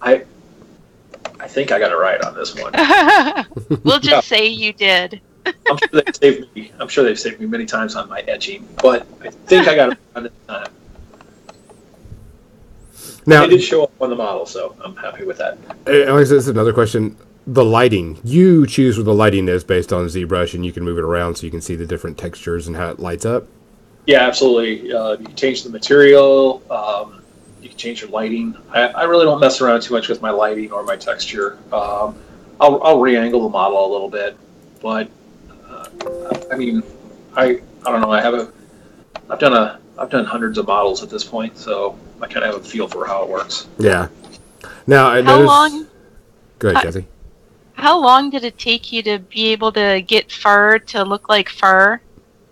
I think I got it right on this one. We'll just say you did. I'm sure they've saved me many times on my etching, but I think I got it on this time. Now, they did show up on the model, so I'm happy with that. Alex, this is another question. The lighting. You choose what the lighting is based on ZBrush, and you can move it around so you can see the different textures and how it lights up? Yeah, absolutely. You can change the material. You can change your lighting. I really don't mess around too much with my lighting or my texture. I'll re-angle the model a little bit, but I mean, I don't know. I've done hundreds of models at this point, so I kind of have a feel for how it works. Yeah. Now I noticed. How long? Go ahead, Kathy. How long did it take you to be able to get fur to look like fur?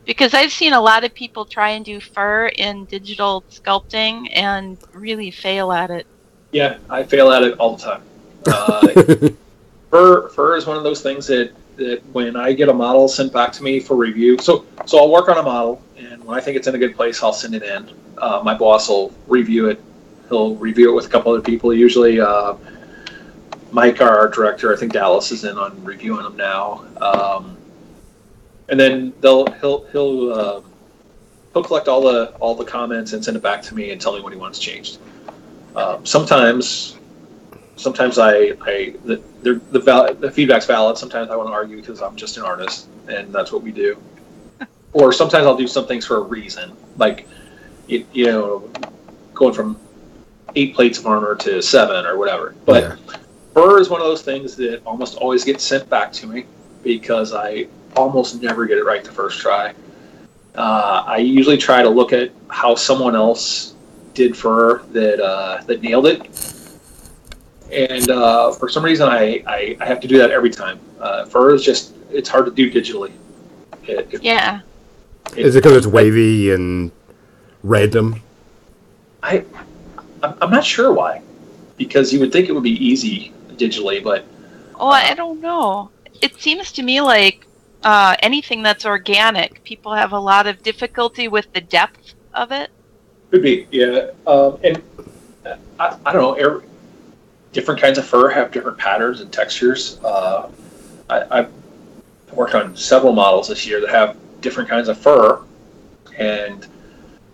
Because I've seen a lot of people try and do fur in digital sculpting and really fail at it. Yeah, I fail at it all the time. Fur is one of those things that when I get a model sent back to me for review, so I'll work on a model, and when I think it's in a good place, I'll send it in. My boss will review it. He'll review it with a couple other people. Usually, Mike, our art director, I think Dallas is in on reviewing them now. And then he'll collect all the comments and send it back to me and tell me what he wants changed. Sometimes the feedback's valid. Sometimes I want to argue because I'm just an artist, and that's what we do. or sometimes I'll do some things for a reason, like going from 8 plates of armor to 7 or whatever. But fur is one of those things that almost always gets sent back to me because I almost never get it right the first try. I usually try to look at how someone else did fur that nailed it, and for some reason I have to do that every time. Fur is just, it's hard to do digitally. Is it because it's wavy and random? I'm not sure why, because you would think it would be easy digitally, but I don't know. It seems to me like anything that's organic, people have a lot of difficulty with the depth of it. Could be, yeah. And I don't know. Different kinds of fur have different patterns and textures. I've worked on several models this year that have different kinds of fur, and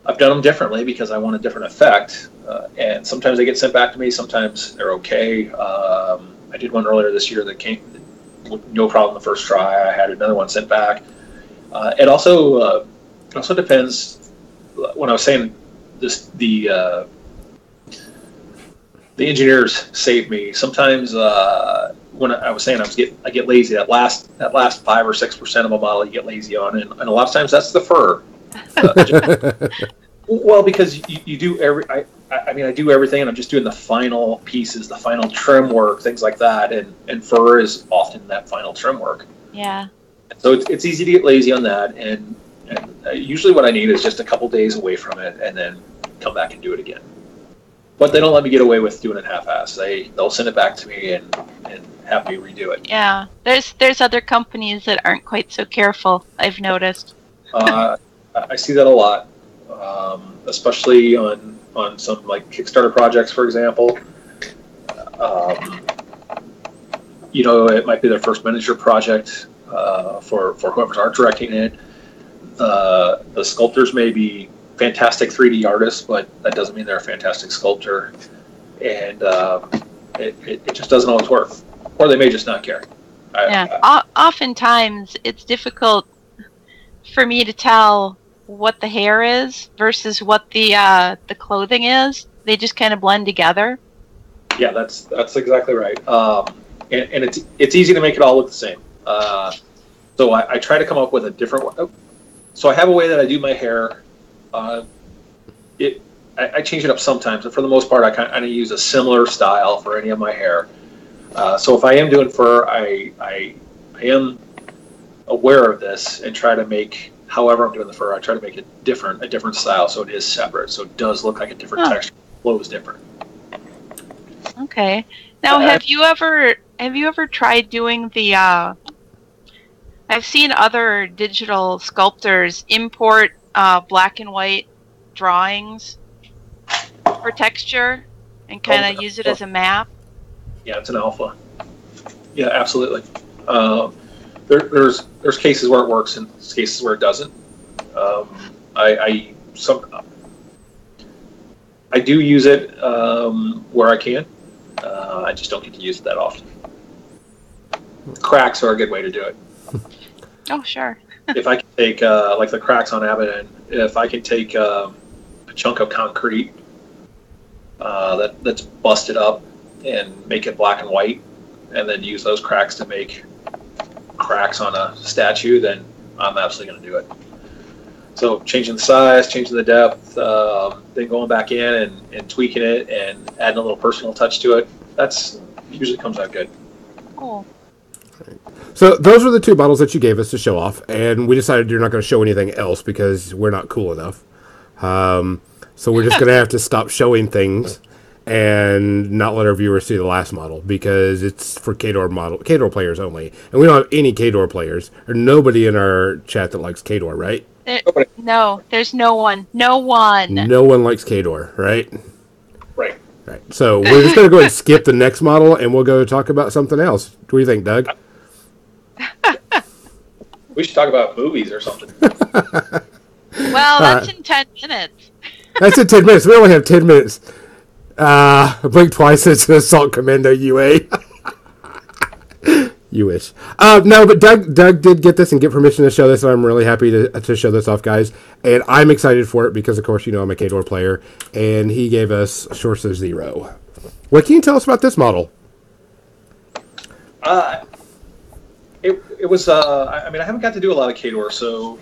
I've done them differently because I want a different effect. And sometimes they get sent back to me. Sometimes they're okay. I did one earlier this year that came with no problem the first try. I had another one sent back. It also depends. When I was saying this, the engineers saved me. Sometimes when I was saying I get lazy. That last 5 or 6% of a model you get lazy on, and a lot of times that's the fur. Well, because you do I do everything, and I'm just doing the final pieces, the final trim work, things like that, and fur is often that final trim work. Yeah. So it's easy to get lazy on that, and usually what I need is just a couple days away from it, and then come back and do it again. But they don't let me get away with doing it half-assed. They'll send it back to me and have me redo it. Yeah, there's other companies that aren't quite so careful, I've noticed. I see that a lot, especially on some like Kickstarter projects, for example. It might be their first miniature project for whoever's art directing it. The sculptors may be fantastic 3D artists, but that doesn't mean they're a fantastic sculptor, and it just doesn't always work, or they may just not care. Oftentimes it's difficult for me to tell what the hair is versus what the clothing is. They just kind of blend together. Yeah, that's exactly right. And it's easy to make it all look the same. So I try to come up with a different one. So I have a way that I do my hair. I change it up sometimes, but for the most part, I kind of use a similar style for any of my hair. So if I am doing fur, I am aware of this and try to make, however I'm doing the fur, I try to make it a different style, so it is separate, so it does look like a different texture, flows different. Okay. Now, have you ever tried doing the? I've seen other digital sculptors import black and white drawings for texture and kind of use it as a map. Yeah, it's an alpha. Yeah, absolutely. There's cases where it works and cases where it doesn't. I do use it where I can. I just don't get to use it that often. Cracks are a good way to do it. Oh, sure. If I can take like the cracks on Abaddon, if I can take a chunk of concrete that's busted up and make it black and white, and then use those cracks to make cracks on a statue, then I'm absolutely going to do it. So changing the size, changing the depth, then going back in and tweaking it and adding a little personal touch to it, that's usually comes out good. Cool. So those were the 2 models that you gave us to show off, and we decided you're not going to show anything else because we're not cool enough. So we're just going to have to stop showing things and not let our viewers see the last model because it's for Khador players only. And we don't have any Khador players, or nobody in our chat that likes Khador, right? No, there's no one. No one. No one likes Khador, right? Right. Right. So we're just going to go ahead and skip the next model, and we'll go talk about something else. What do you think, Doug? We should talk about movies or something. Well, that's in 10 minutes. That's in 10 minutes. We only have 10 minutes. Blink twice, it's Assault Commando UA. You wish. No, but Doug did get this and get permission to show this, and I'm really happy to show this off, guys. And I'm excited for it because, of course, you know I'm a Khador player, and he gave us Sorcerer Zero. What can you tell us about this model? It was. I mean, I haven't got to do a lot of Khador, so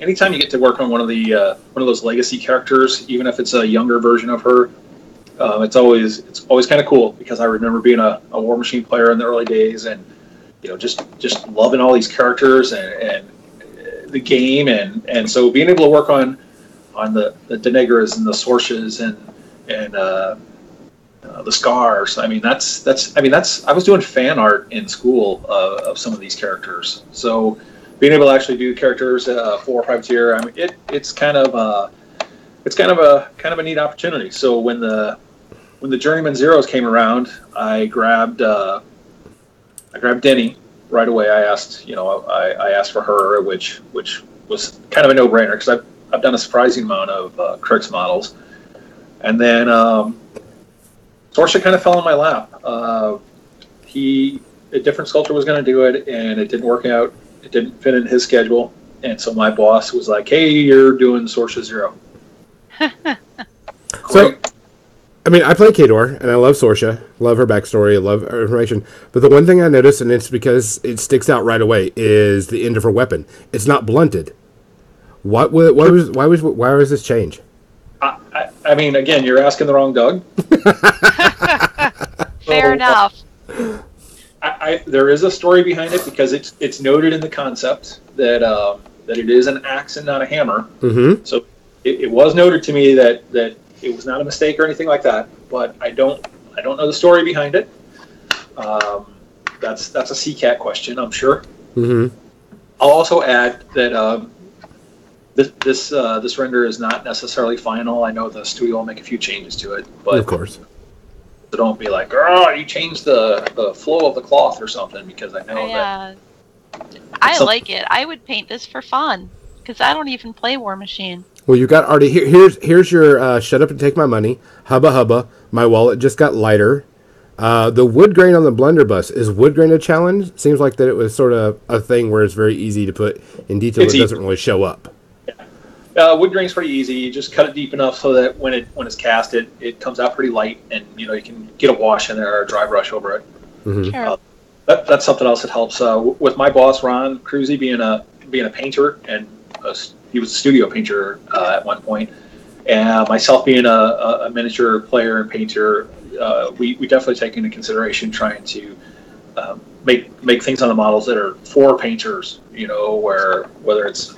anytime you get to work on one of those legacy characters, even if it's a younger version of her, it's always kind of cool because I remember being a War Machine player in the early days, and just loving all these characters and the game, and so being able to work on the Denegras and the Sorches and the Scars. I mean, that's. I was doing fan art in school of some of these characters, so being able to actually do characters for Privateer, I mean, it's kind of a neat opportunity. So when the Journeyman Zeros came around, I grabbed Denny right away. I asked for her, which was kind of a no-brainer because I've done a surprising amount of Crix models, and then Sorcha kind of fell in my lap. A different sculptor was going to do it, and it didn't work out. It didn't fit in his schedule, and so my boss was like, "Hey, you're doing Sorcha Zero." So, I mean, I play Khador, and I love Sorcha, love her backstory, love her information. But the one thing I noticed, and it's because it sticks out right away, is the end of her weapon. It's not blunted. Why was this change? I mean, again, you're asking the wrong Doug. Fair enough. There is a story behind it because it's noted in the concept that it is an axe and not a hammer. Mm-hmm. So it was noted to me that it was not a mistake or anything like that. But I don't know the story behind it. That's a CCAT question, I'm sure. Mm-hmm. I'll also add that this render is not necessarily final. I know the studio will make a few changes to it, but of course. So don't be like, "Oh, you changed the flow of the cloth or something," because I know that. I like it. I would paint this for fun because I don't even play War Machine. Well, you got already here's your shut up and take my money. Hubba hubba. My wallet just got lighter. The wood grain on the blunderbuss, is wood grain a challenge? Seems like that it was sort of a thing where it's very easy to put in detail. It doesn't really show up. Wood grain's pretty easy. You just cut it deep enough so that when it's cast, it comes out pretty light, and you can get a wash in there or a dry brush over it. Mm-hmm. Sure. That's something else that helps. With my boss Ron Cruzy being a painter, and he was a studio painter at one point, and myself being a miniature player and painter, we definitely take into consideration trying to make things on the models that are for painters. Whether it's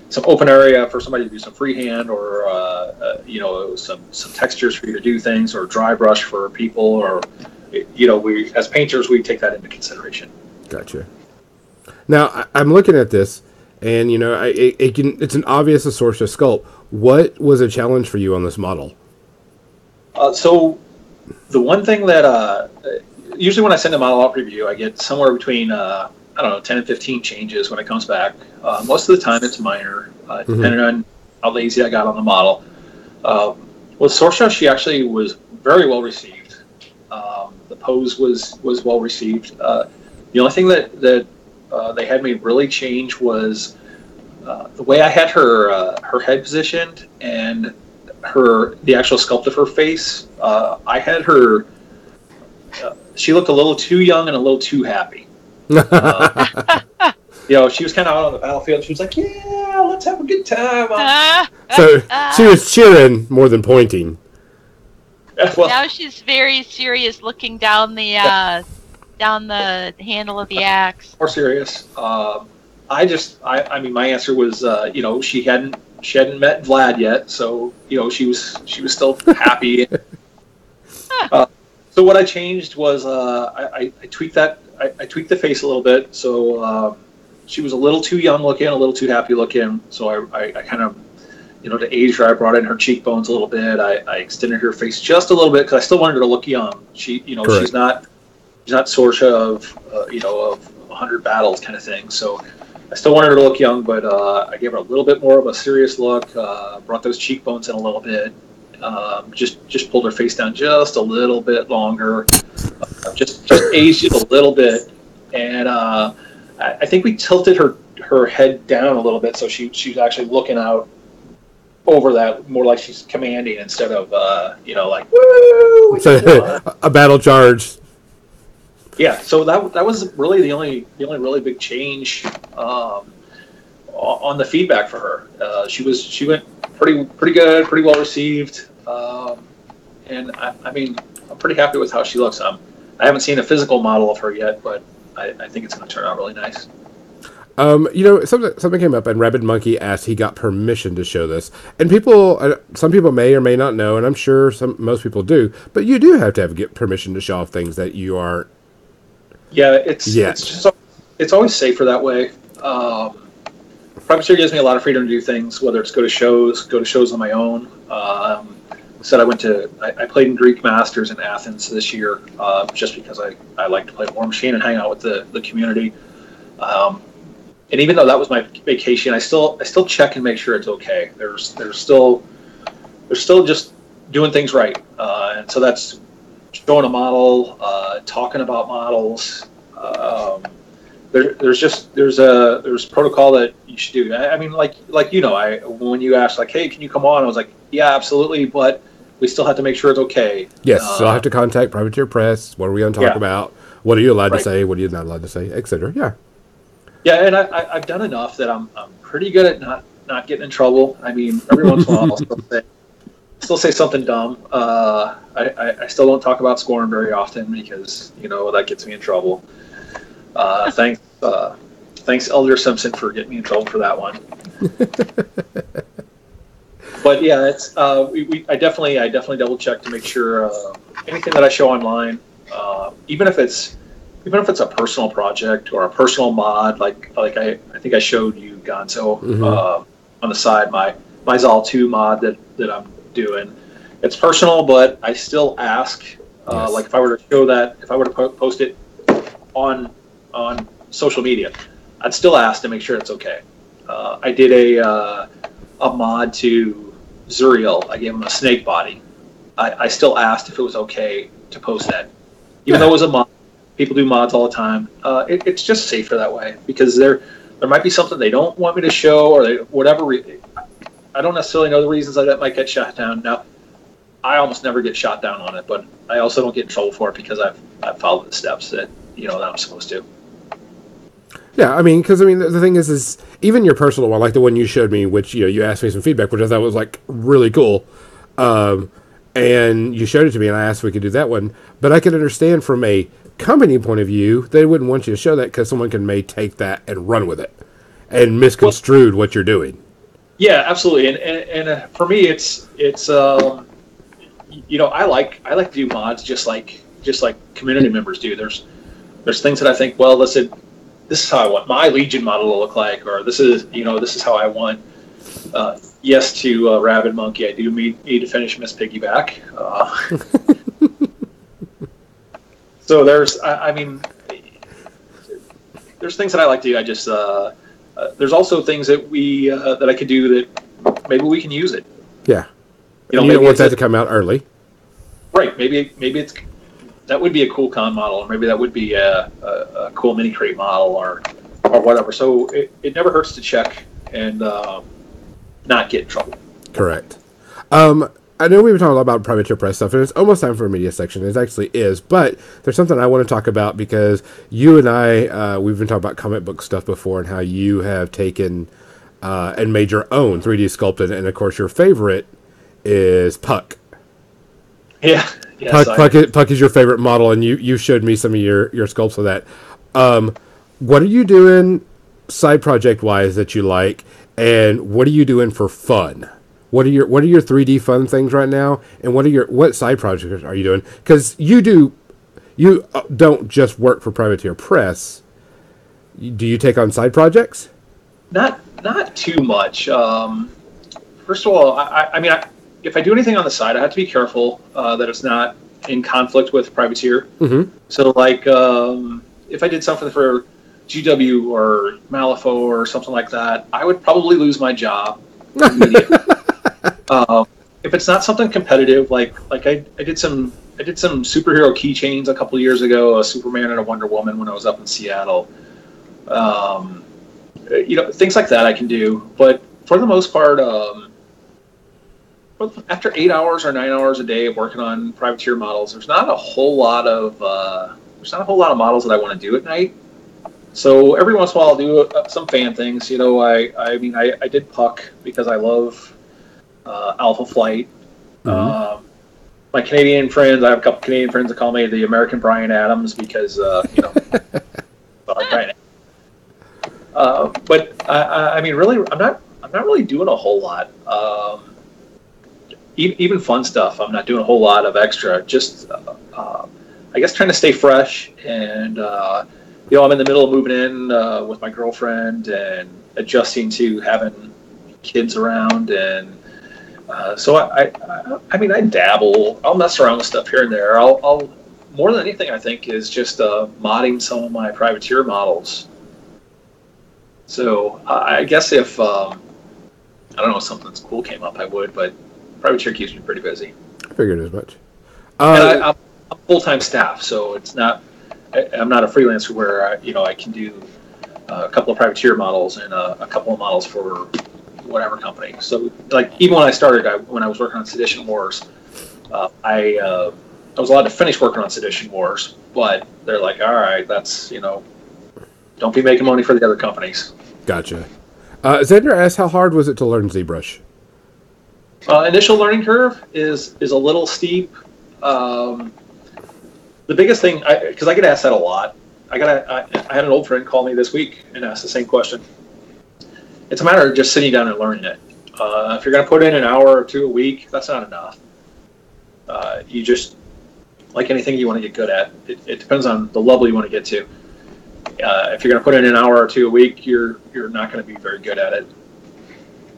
some open area for somebody to do some freehand, or some textures for you to do things, or dry brush for people, or we as painters we take that into consideration. Gotcha. Now I'm looking at this, and it's an obvious source of sculpt. What was a challenge for you on this model? So the one thing that usually when I send a model out preview, I get somewhere between 10 and 15 changes when it comes back. Most of the time it's minor, depending on how lazy I got on the model. With Sorcha, she actually was very well received. The pose was well received. The only thing that they had me really change was the way I had her head positioned and the actual sculpt of her face. I had her. She looked a little too young and a little too happy. She was kind of out on the battlefield. She was like, "Yeah, let's have a good time." So she was cheering more than pointing. Well, now she's very serious, looking down the handle of the axe. More serious. I mean, my answer was, she hadn't met Vlad yet, so she was still happy. So what I changed was I tweaked that. I tweaked the face a little bit, so she was a little too young looking, a little too happy looking. So I kind of, to age her, I brought in her cheekbones a little bit. I extended her face just a little bit because I still wanted her to look young. She, Correct. she's not Sorcha of 100 battles kind of thing. So I still wanted her to look young, but I gave her a little bit more of a serious look. Brought those cheekbones in a little bit. Just pulled her face down just a little bit longer. Just aged it a little bit, and I think we tilted her head down a little bit, so she's actually looking out over that, more like she's commanding instead of like woo. So, a battle charge. Yeah, so that was really the only really big change on the feedback for her. She went pretty good, pretty well received, and I mean, I'm pretty happy with how she looks. I haven't seen a physical model of her yet, but I think it's going to turn out really nice. Something came up, and Rabid Monkey asked he got permission to show this, and some people may or may not know, and I'm sure most people do, but you do have to get permission to show off things that you aren't. Yeah, it's always safer that way. Privateer gives me a lot of freedom to do things, whether it's go to shows on my own. I played in Greek Masters in Athens this year, just because I like to play War Machine and hang out with the community. And even though that was my vacation, I still check and make sure it's okay. There's still just doing things right, and so that's showing a model, talking about models. There's protocol that you should do. I mean, like when you asked, like, hey, can you come on? I was like, yeah, absolutely, but we still have to make sure it's okay. Yes, so I have to contact Privateer Press. What are we going to talk about? What are you allowed to say? What are you not allowed to say? Etc. Yeah. Yeah, and I've done enough that I'm pretty good at not getting in trouble. I mean, every once in a while I'll still say something dumb. I still don't talk about scoring very often because that gets me in trouble. Thanks Elder Simpson for getting me in trouble for that one. But yeah, it's I definitely double check to make sure anything that I show online, even if it's a personal project or a personal mod, like I think I showed you, Gonzo, on the side, my Zal 2 mod that I'm doing. It's personal, but I still ask, like if I were to post it on social media, I'd still ask to make sure it's okay. I did a mod to Zuriel. I gave him a snake body. I still asked if it was okay to post that, even though it was a mod. People do mods all the time. It's just safer that way because there might be something they don't want me to show, or whatever. I don't necessarily know the reasons that might get shot down. Now, I almost never get shot down on it, but I also don't get in trouble for it because I've followed the steps that I'm supposed to. Yeah, because the thing is even your personal one, like the one you showed me, which you asked me some feedback, which I thought was like really cool, and you showed it to me, and I asked if we could do that one. But I can understand from a company point of view, they wouldn't want you to show that because someone may take that and run with it and misconstrued what you're doing. Yeah, absolutely. And for me, it's I like to do mods just like community members do. There's things that I think, well, listen, this is how I want my Legion model to look like, or this is how I want. Yes, to Rabid Monkey, I do need to finish Miss Piggyback. So there's things that I like to do. I just there's also things that that I could do that maybe we can use it. Yeah, you don't want that to come out early, right? Maybe that would be a cool con model, or maybe that would be a cool mini crate model, or whatever. So it never hurts to check and not get in trouble. Correct. I know we've been talking a lot about Privateer Press stuff, and it's almost time for a media section. It actually is, but there's something I want to talk about because you and I, we've been talking about comic book stuff before and how you have taken and made your own 3D sculpted, and of course your favorite is Puck. Yeah. Yes, Puck is your favorite model, and you showed me some of your sculpts of that. What are you doing side project wise that you like, and what are you doing for fun? What are your 3D fun things right now, and what side projects are you doing? Because you don't just work for Privateer Press. Do you take on side projects? Not too much. First of all, if I do anything on the side, I have to be careful that it's not in conflict with Privateer. Mm-hmm. So, like, if I did something for GW or Malifaux or something like that, I would probably lose my job immediately. If it's not something competitive, like I did some did some superhero keychains a couple years ago, a Superman and a Wonder Woman when I was up in Seattle. Things like that I can do. But for the most part, after 8 hours or 9 hours a day of working on privateer models, there's not a whole lot of models that I want to do at night. So every once in a while I'll do some fan things. I did Puck because I love Alpha Flight. Mm-hmm. My Canadian friends, I have a couple Canadian friends that call me the American Bryan Adams because Bryan. But really, I'm not really doing a whole lot. Even fun stuff, I'm not doing a whole lot of extra. Just, I guess, trying to stay fresh. And I'm in the middle of moving in with my girlfriend and adjusting to having kids around. And so I dabble. I'll mess around with stuff here and there. I'll more than anything, I think, is just modding some of my privateer models. So I guess if I don't know, if something that's cool came up, I would, but privateer keeps me pretty busy. I figured as much. And I'm full-time staff, so it's not. I'm not a freelancer where I can do a couple of privateer models and a couple of models for whatever company. So like even when I started, when I was working on Sedition Wars, I was allowed to finish working on Sedition Wars, but they're like, all right, that's don't be making money for the other companies. Gotcha. Xander asked, how hard was it to learn ZBrush? Initial learning curve is a little steep. The biggest thing, because I get asked that a lot. I had an old friend call me this week and ask the same question. It's a matter of just sitting down and learning it. If you're going to put in an hour or two a week, that's not enough. You just, like anything you want to get good at, it depends on the level you want to get to. If you're going to put in an hour or two a week, you're not going to be very good at it.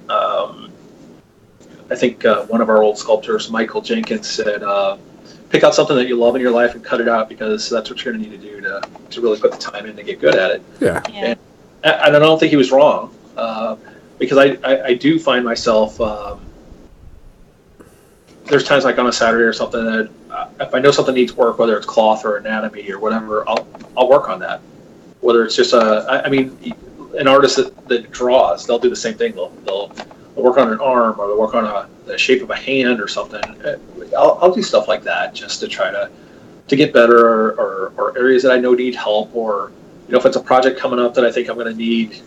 I think one of our old sculptors, Michael Jenkins, said, pick out something that you love in your life and cut it out, because that's what you're going to need to do to really put the time in to get good at it. Yeah. And I don't think he was wrong, because I do find myself, there's times like on a Saturday or something that if I know something needs work, whether it's cloth or anatomy or whatever, I'll work on that. Whether it's just an artist that draws, they'll do the same thing. They'll work on an arm, or they'll work on the shape of a hand or something. I'll do stuff like that just to try to get better, or areas that I know need help, or if it's a project coming up that I think I'm going to need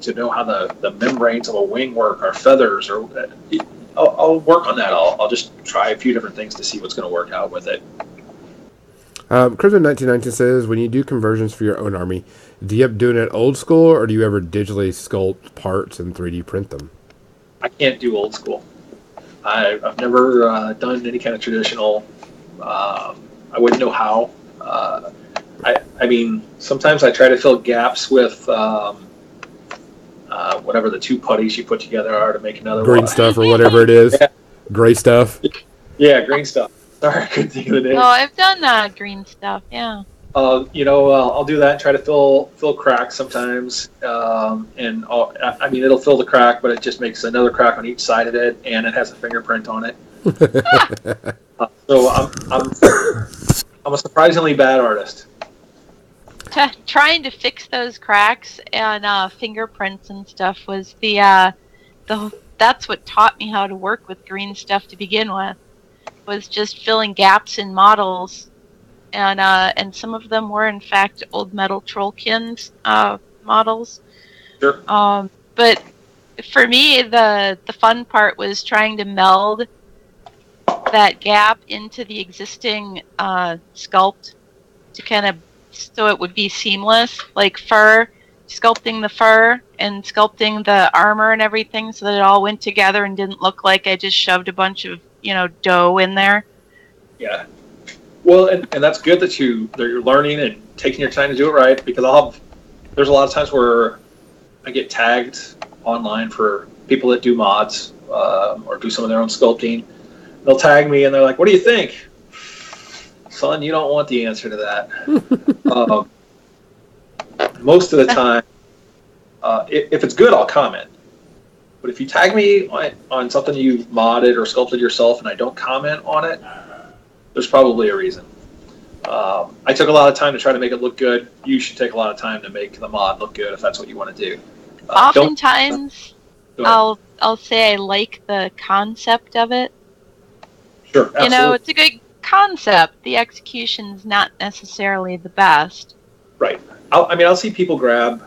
to know how the membranes of a wing work, or feathers, or I'll work on that. I'll just try a few different things to see what's going to work out with it. Crimson1919 says, when you do conversions for your own army, do you end up doing it old school, or do you ever digitally sculpt parts and 3D print them? I can't do old school. I've never done any kind of traditional. I wouldn't know how. Sometimes I try to fill gaps with whatever the two putties you put together are to make another green stuff or whatever it is. Yeah. Gray stuff. Yeah, green stuff. Sorry, I couldn't think of the name. Oh, I've done green stuff. Yeah. I'll do that and try to fill cracks sometimes, and it'll fill the crack, but it just makes another crack on each side of it, and it has a fingerprint on it. So I'm a surprisingly bad artist. Trying to fix those cracks and fingerprints and stuff was that's what taught me how to work with green stuff to begin with. Was just filling gaps in models. And some of them were, in fact, old metal Trollkins models. Sure. But for me, the fun part was trying to meld that gap into the existing sculpt to kind of so it would be seamless, like fur, sculpting the fur and sculpting the armor and everything, so that it all went together and didn't look like I just shoved a bunch of dough in there. Yeah. Well, and that's good that you're learning and taking your time to do it right, because there's a lot of times where I get tagged online for people that do mods or do some of their own sculpting. They'll tag me and they're like, "What do you think?" Son, you don't want the answer to that. Most of the time, if it's good, I'll comment. But if you tag me on something you modded or sculpted yourself and I don't comment on it, there's probably a reason. I took a lot of time to try to make it look good. You should take a lot of time to make the mod look good if that's what you want to do. Oftentimes, I'll say I like the concept of it. Sure, absolutely. You know, it's a good concept. The execution's not necessarily the best. Right. I'll see people grab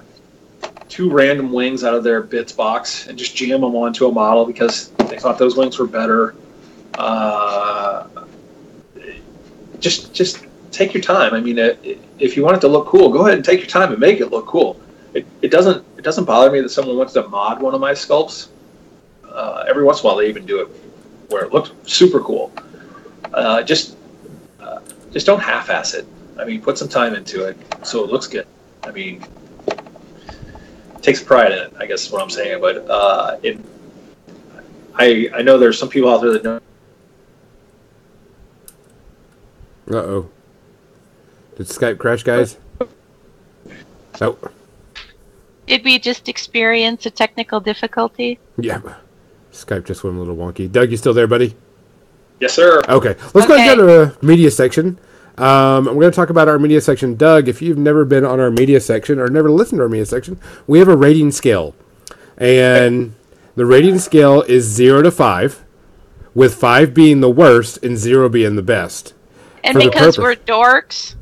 2 random wings out of their bits box and just jam them onto a model because they thought those wings were better. Just take your time. I mean, if you want it to look cool, go ahead and take your time and make it look cool. It doesn't bother me that someone wants to mod one of my sculpts. Every once in a while, they even do it where it looks super cool. Just don't half-ass it. I mean, put some time into it so it looks good. I mean, takes pride in it, I guess is what I'm saying. But I know there's some people out there that don't. Uh-oh. Did Skype crash, guys? Oh. Did we just experience a technical difficulty? Yeah. Skype just went a little wonky. Doug, you still there, buddy? Yes, sir. Okay. Let's go ahead and go to the media section. We're going to talk about our media section. Doug, if you've never been on our media section or never listened to our media section, we have a rating scale. And the rating scale is 0 to 5, with 5 being the worst and 0 being the best. And because we're dorks,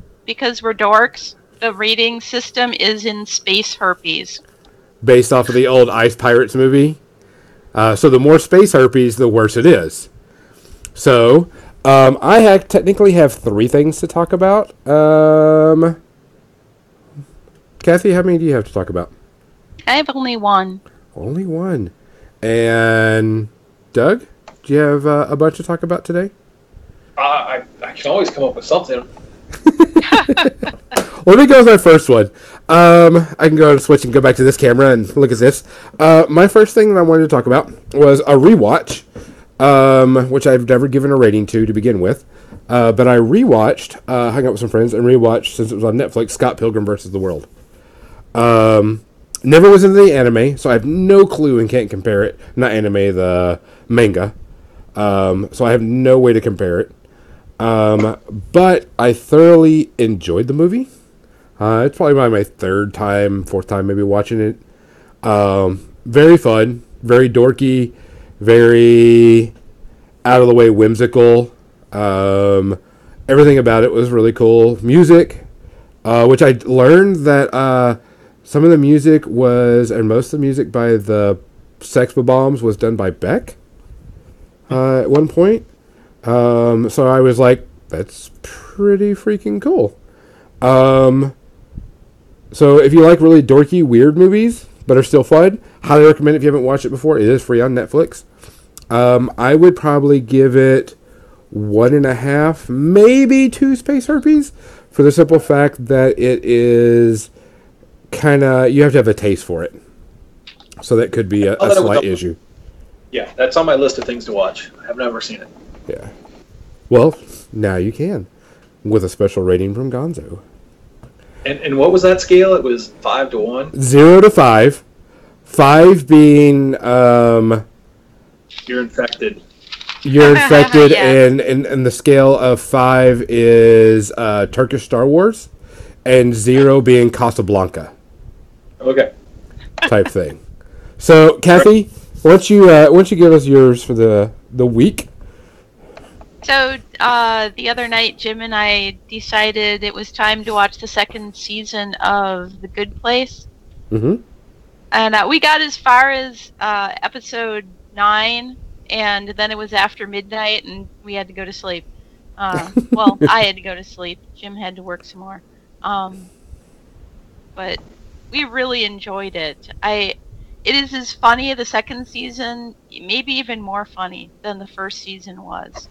the rating system is in space herpes. Based off of the old Ice Pirates movie. So the more space herpes, the worse it is. So, I technically have 3 things to talk about. Kathy, how many do you have to talk about? I have only 1. Only 1. And Doug, do you have a bunch to talk about today? I can always come up with something. Let me go with my first one. I can go and switch and go back to this camera and look at this. My first thing that I wanted to talk about was a rewatch, which I've never given a rating to begin with. But I rewatched, hung out with some friends, and rewatched, since it was on Netflix, Scott Pilgrim vs. the World. Never was into the anime, so I have no clue and can't compare it. Not anime, the manga. So I have no way to compare it. But I thoroughly enjoyed the movie. It's probably my 3rd time, 4th time maybe watching it. Very fun, very dorky, very out of the way whimsical. Everything about it was really cool. Music, which I learned that some of the music and most of the music by the Sex Bob-ombs was done by Beck at one point. So I was like, that's pretty freaking cool. So if you like really dorky, weird movies, but are still fun, highly recommend it if you haven't watched it before. It is free on Netflix. I would probably give it 1.5, maybe 2 space herpes, for the simple fact that it is kind of, you have to have a taste for it. So that could be a slight issue. Yeah, that's on my list of things to watch. I have never seen it. Yeah. Well, now you can, with a special rating from Gonzo. And what was that scale? It was 5 to 1? 0 to 5. 5 being you're infected. You're infected, Yes. and the scale of 5 is Turkish Star Wars, and 0 being Casablanca. Okay. Type thing. So, Kathy, why don't you give us yours for the week? So, the other night, Jim and I decided it was time to watch the 2nd season of The Good Place. Mm-hmm. And we got as far as episode 9, and then it was after midnight, and we had to go to sleep. Well, I had to go to sleep. Jim had to work some more. But we really enjoyed it. It is as funny, the 2nd season, maybe even more funny than the 1st season was.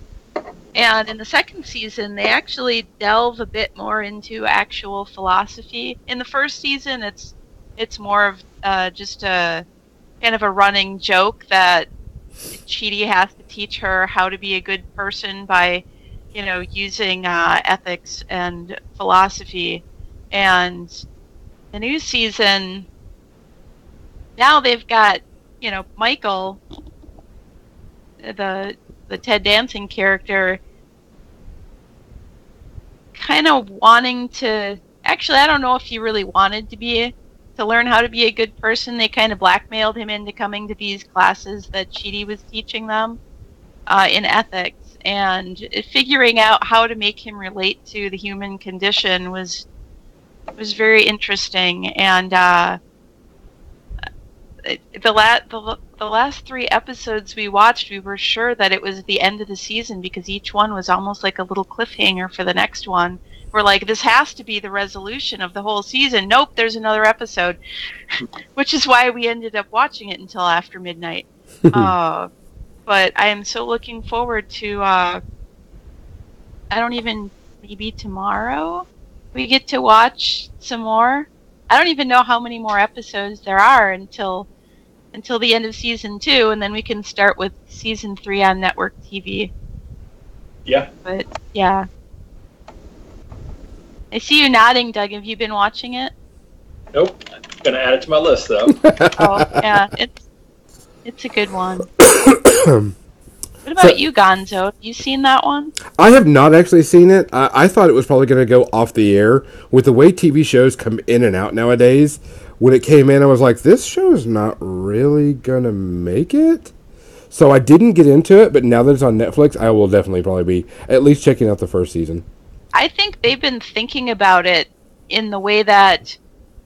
And in the 2nd season, they actually delve a bit more into actual philosophy. In the 1st season, it's more of just a kind of a running joke that Chidi has to teach her how to be a good person by, using ethics and philosophy. And the new season, now they've got, Michael, the Ted Danson character, kind of wanting to. Actually, I don't know if he really wanted to learn how to be a good person. They kind of blackmailed him into coming to these classes that Chidi was teaching them in ethics, and figuring out how to make him relate to the human condition was very interesting. And the last 3 episodes we watched, we were sure that it was the end of the season because each one was almost like a little cliffhanger for the next one. We're like, this has to be the resolution of the whole season. Nope, there's another episode, which is why we ended up watching it until after midnight. But I am so looking forward to, maybe tomorrow we get to watch some more. I don't even know how many more episodes there are until the end of season 2, and then we can start with season 3 on network TV. Yeah. But yeah, I see you nodding, Doug. Have you been watching it? Nope. I'm gonna add it to my list though. Oh yeah, it's a good one. What about you, Gonzo? Have you seen that one? I have not actually seen it. I thought it was probably going to go off the air. With the way TV shows come in and out nowadays, when it came in, I was like, this show's not really going to make it. So I didn't get into it, but now that it's on Netflix, I will definitely probably be at least checking out the first season. I think they've been thinking about it in the way that,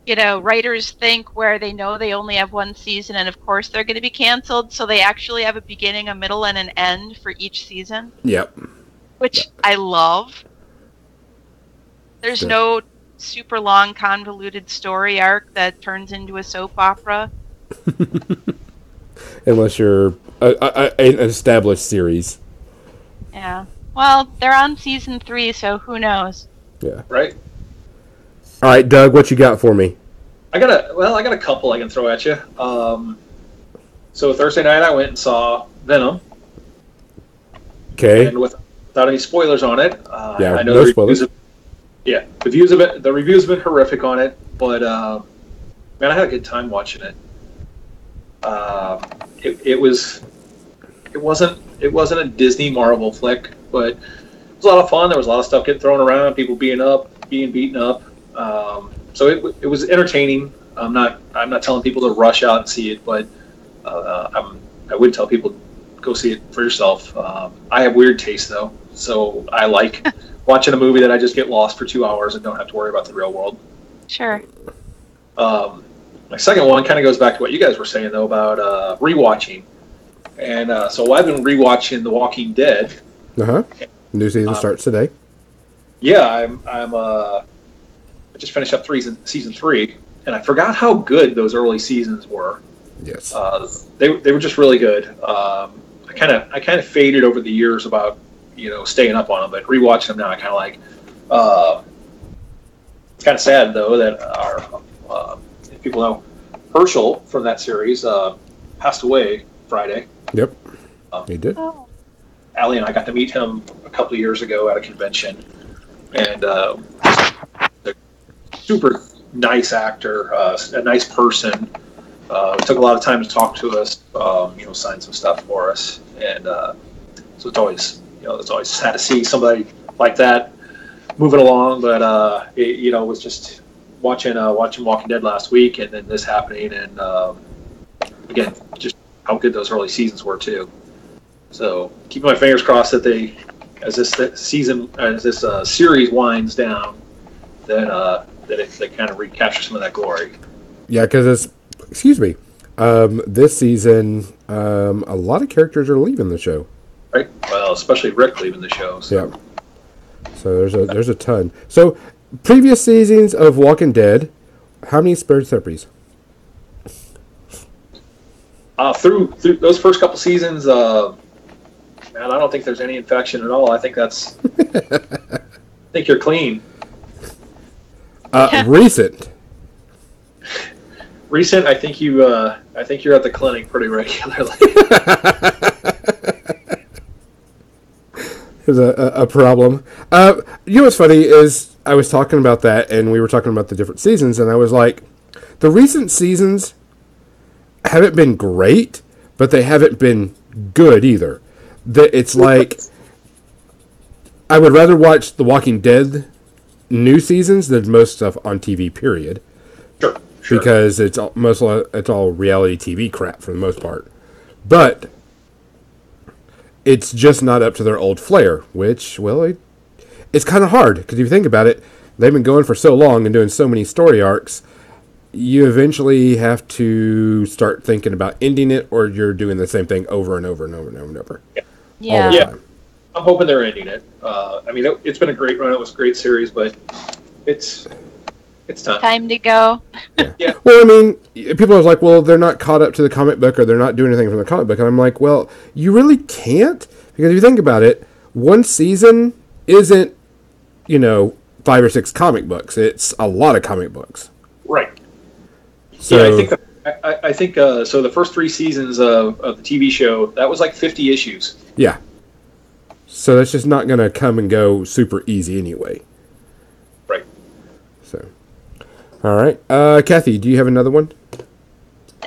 writers think, where they know they only have one season and of course they're going to be canceled, so they actually have a beginning, a middle, and an end for each season. Yep. Which I love. There's no super long convoluted story arc that turns into a soap opera. Unless you're an established series. Yeah. Well, they're on season 3, so who knows? Yeah. Right. All right, Doug, what you got for me? I got a couple I can throw at you. So Thursday night I went and saw Venom. Okay. And without any spoilers on it. Yeah, I know no the spoilers. the reviews have been horrific on it, but man, I had a good time watching it. It wasn't a Disney Marvel flick, but it was a lot of fun. There was a lot of stuff getting thrown around, people being beaten up. So it was entertaining. I'm not telling people to rush out and see it, but I would tell people go see it for yourself. I have weird taste though, so I like watching a movie that I just get lost for 2 hours and don't have to worry about the real world. Sure. My second one kind of goes back to what you guys were saying though about rewatching, and so I've been rewatching The Walking Dead. New season starts today. Yeah, I just finished up season 3, and I forgot how good those early seasons were. Yes. They were just really good. I kind of faded over the years about staying up on them, but rewatching them now, I kind of like. It's kind of sad though that if people know, Herschel from that series passed away Friday. Yep. He did. Oh. Allie and I got to meet him a couple of years ago at a convention, and super nice actor, a nice person. Took a lot of time to talk to us, sign some stuff for us, and so it's always sad to see somebody like that moving along. But it was just watching Walking Dead last week, and then this happening, and again, just how good those early seasons were too. So keeping my fingers crossed that as this series winds down, that they kind of recapture some of that glory. Yeah, because this season, a lot of characters are leaving the show. Right. Well, especially Rick leaving the show. So. Yeah. So there's a ton. So previous seasons of Walking Dead, how many spared therapies? Through those first couple seasons, man, I don't think there's any infection at all. I think I think you're clean. Recent, I think you're at the clinic pretty regularly. There's a problem. What's funny is I was talking about that, and we were talking about the different seasons, and I was like, the recent seasons haven't been great, but they haven't been good either. It's like I would rather watch The Walking Dead new seasons than most stuff on TV. Period. Sure. Because it's all reality TV crap for the most part, but it's just not up to their old flair. Which, well, it's kind of hard because if you think about it, they've been going for so long and doing so many story arcs. You eventually have to start thinking about ending it, or you're doing the same thing over and over and over and over and over. Yeah. All the time. I'm hoping they're ending it. I mean, it's been a great run. It was a great series, but it's time. Time to go. Yeah. Well, I mean, people are like, well, they're not caught up to the comic book, or they're not doing anything from the comic book. And I'm like, well, you really can't, because if you think about it, one season isn't, 5 or 6 comic books. It's a lot of comic books. Right. So, yeah, I think so. The first 3 seasons of the TV show, that was like 50 issues. yeah. So that's just not going to come and go super easy anyway. Right. So, all right. Kathy, do you have another one?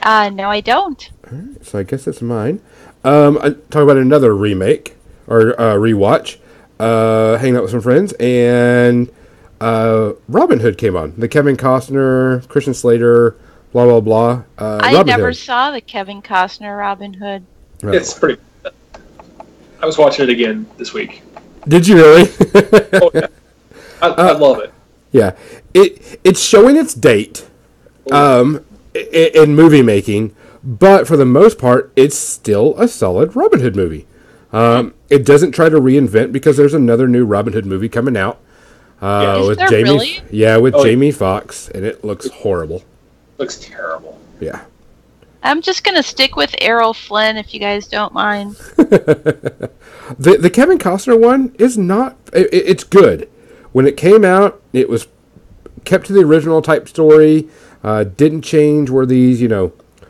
No, I don't. All right, so I guess it's mine. I talk about another remake or rewatch. Hanging out with some friends, and Robin Hood came on. The Kevin Costner, Christian Slater, blah blah blah. I Robin never Hood. saw the Kevin Costner Robin Hood. Oh. It's pretty. I was watching it again this week. Did you really? Oh, yeah. I love it. Yeah, it's showing its date, in movie making, but for the most part, it's still a solid Robin Hood movie. It doesn't try to reinvent because there's another new Robin Hood movie coming out. Is with there Jamie, really? Yeah, with Jamie Foxx, and it looks horrible. Looks terrible. Yeah. I'm just gonna stick with Errol Flynn if you guys don't mind. The Kevin Costner one is not. It's good. When it came out, it was kept to the original type story. Didn't change where these,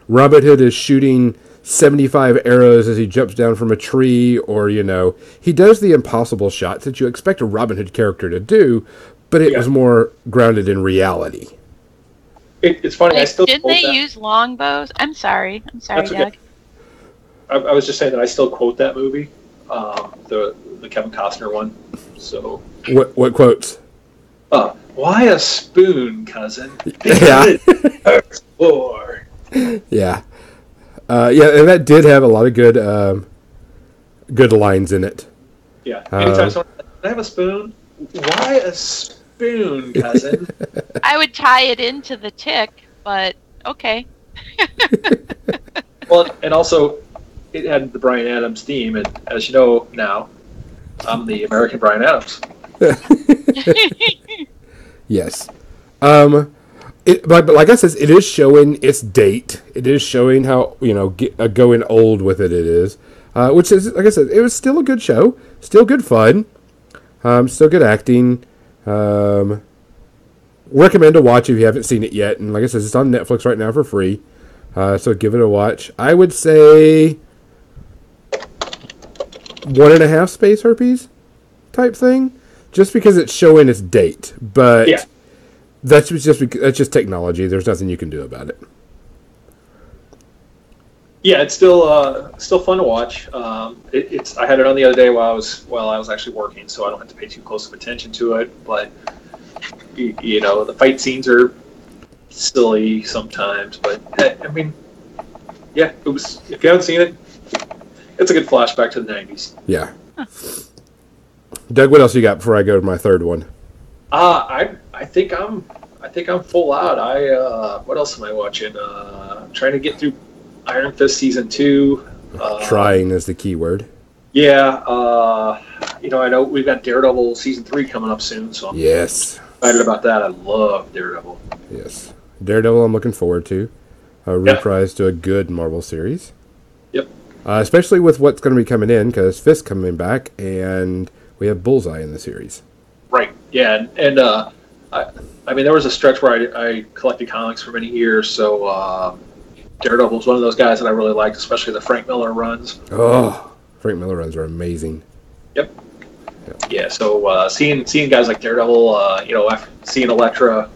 Robin Hood is shooting 75 arrows as he jumps down from a tree, or, he does the impossible shots that you expect a Robin Hood character to do, but it was more grounded in reality. It's funny. Didn't they use longbows? I'm sorry, That's Doug. okay. I was just saying that I still quote that movie, the Kevin Costner one. So What quotes? Why a spoon, cousin? Yeah. Explore. Yeah. And that did have a lot of good lines in it. Yeah. Anytime someone says, "Can I have a spoon?" Why a spoon, cousin? I would tie it into the tick, but okay. Well, and also, it had the Bryan Adams theme, and as you know now, I'm the American Bryan Adams. Yes. But like I said, it is showing its date. It is showing how, going old with it is. Which is, like I said, it was still a good show. Still good fun. Still good acting. Recommend to watch if you haven't seen it yet. And like I said, it's on Netflix right now for free. So give it a watch. I would say 1.5 space herpes type thing. Just because it's showing its date. But... yeah. That's just technology. There's nothing you can do about it. Yeah, it's still fun to watch. I had it on the other day while I was actually working, so I don't have to pay too close of attention to it. But the fight scenes are silly sometimes. But I mean, yeah, it was. If you haven't seen it, it's a good flashback to the '90s. Yeah. Doug, what else you got before I go to my third one? I think I'm full out. What else am I watching? I'm trying to get through Iron Fist season 2. Trying is the key word. Yeah. I know we've got Daredevil season 3 coming up soon, so I'm excited about that. I love Daredevil. Yes, Daredevil. I'm looking forward to a reprise to a good Marvel series. Yep. Especially with what's going to be coming in, because Fist coming back, and we have Bullseye in the series. Right. Yeah, and I mean, there was a stretch where I collected comics for many years, so Daredevil was one of those guys that I really liked, especially the Frank Miller runs. Oh, Frank Miller runs are amazing. Yep. Yeah. So seeing guys like Daredevil, seeing Elektra,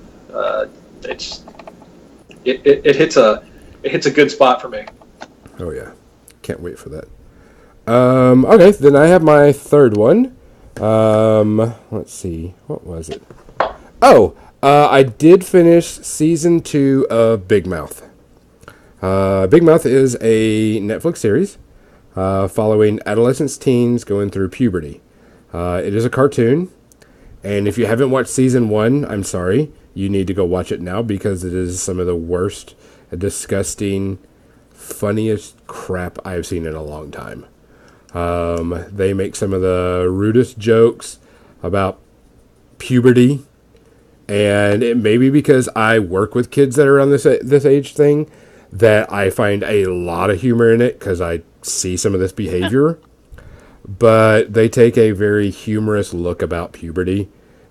it hits a good spot for me. Oh yeah, can't wait for that. Okay, then I have my third one. Let's see, what was it? I did finish season 2 of Big Mouth. Big Mouth is a Netflix series following adolescent teens going through puberty. It is a cartoon, and if you haven't watched season 1, I'm sorry, you need to go watch it now because it is some of the worst, disgusting, funniest crap I've seen in a long time. They make some of the rudest jokes about puberty, and it may be because I work with kids that are on this age thing that I find a lot of humor in it because I see some of this behavior. But they take a very humorous look about puberty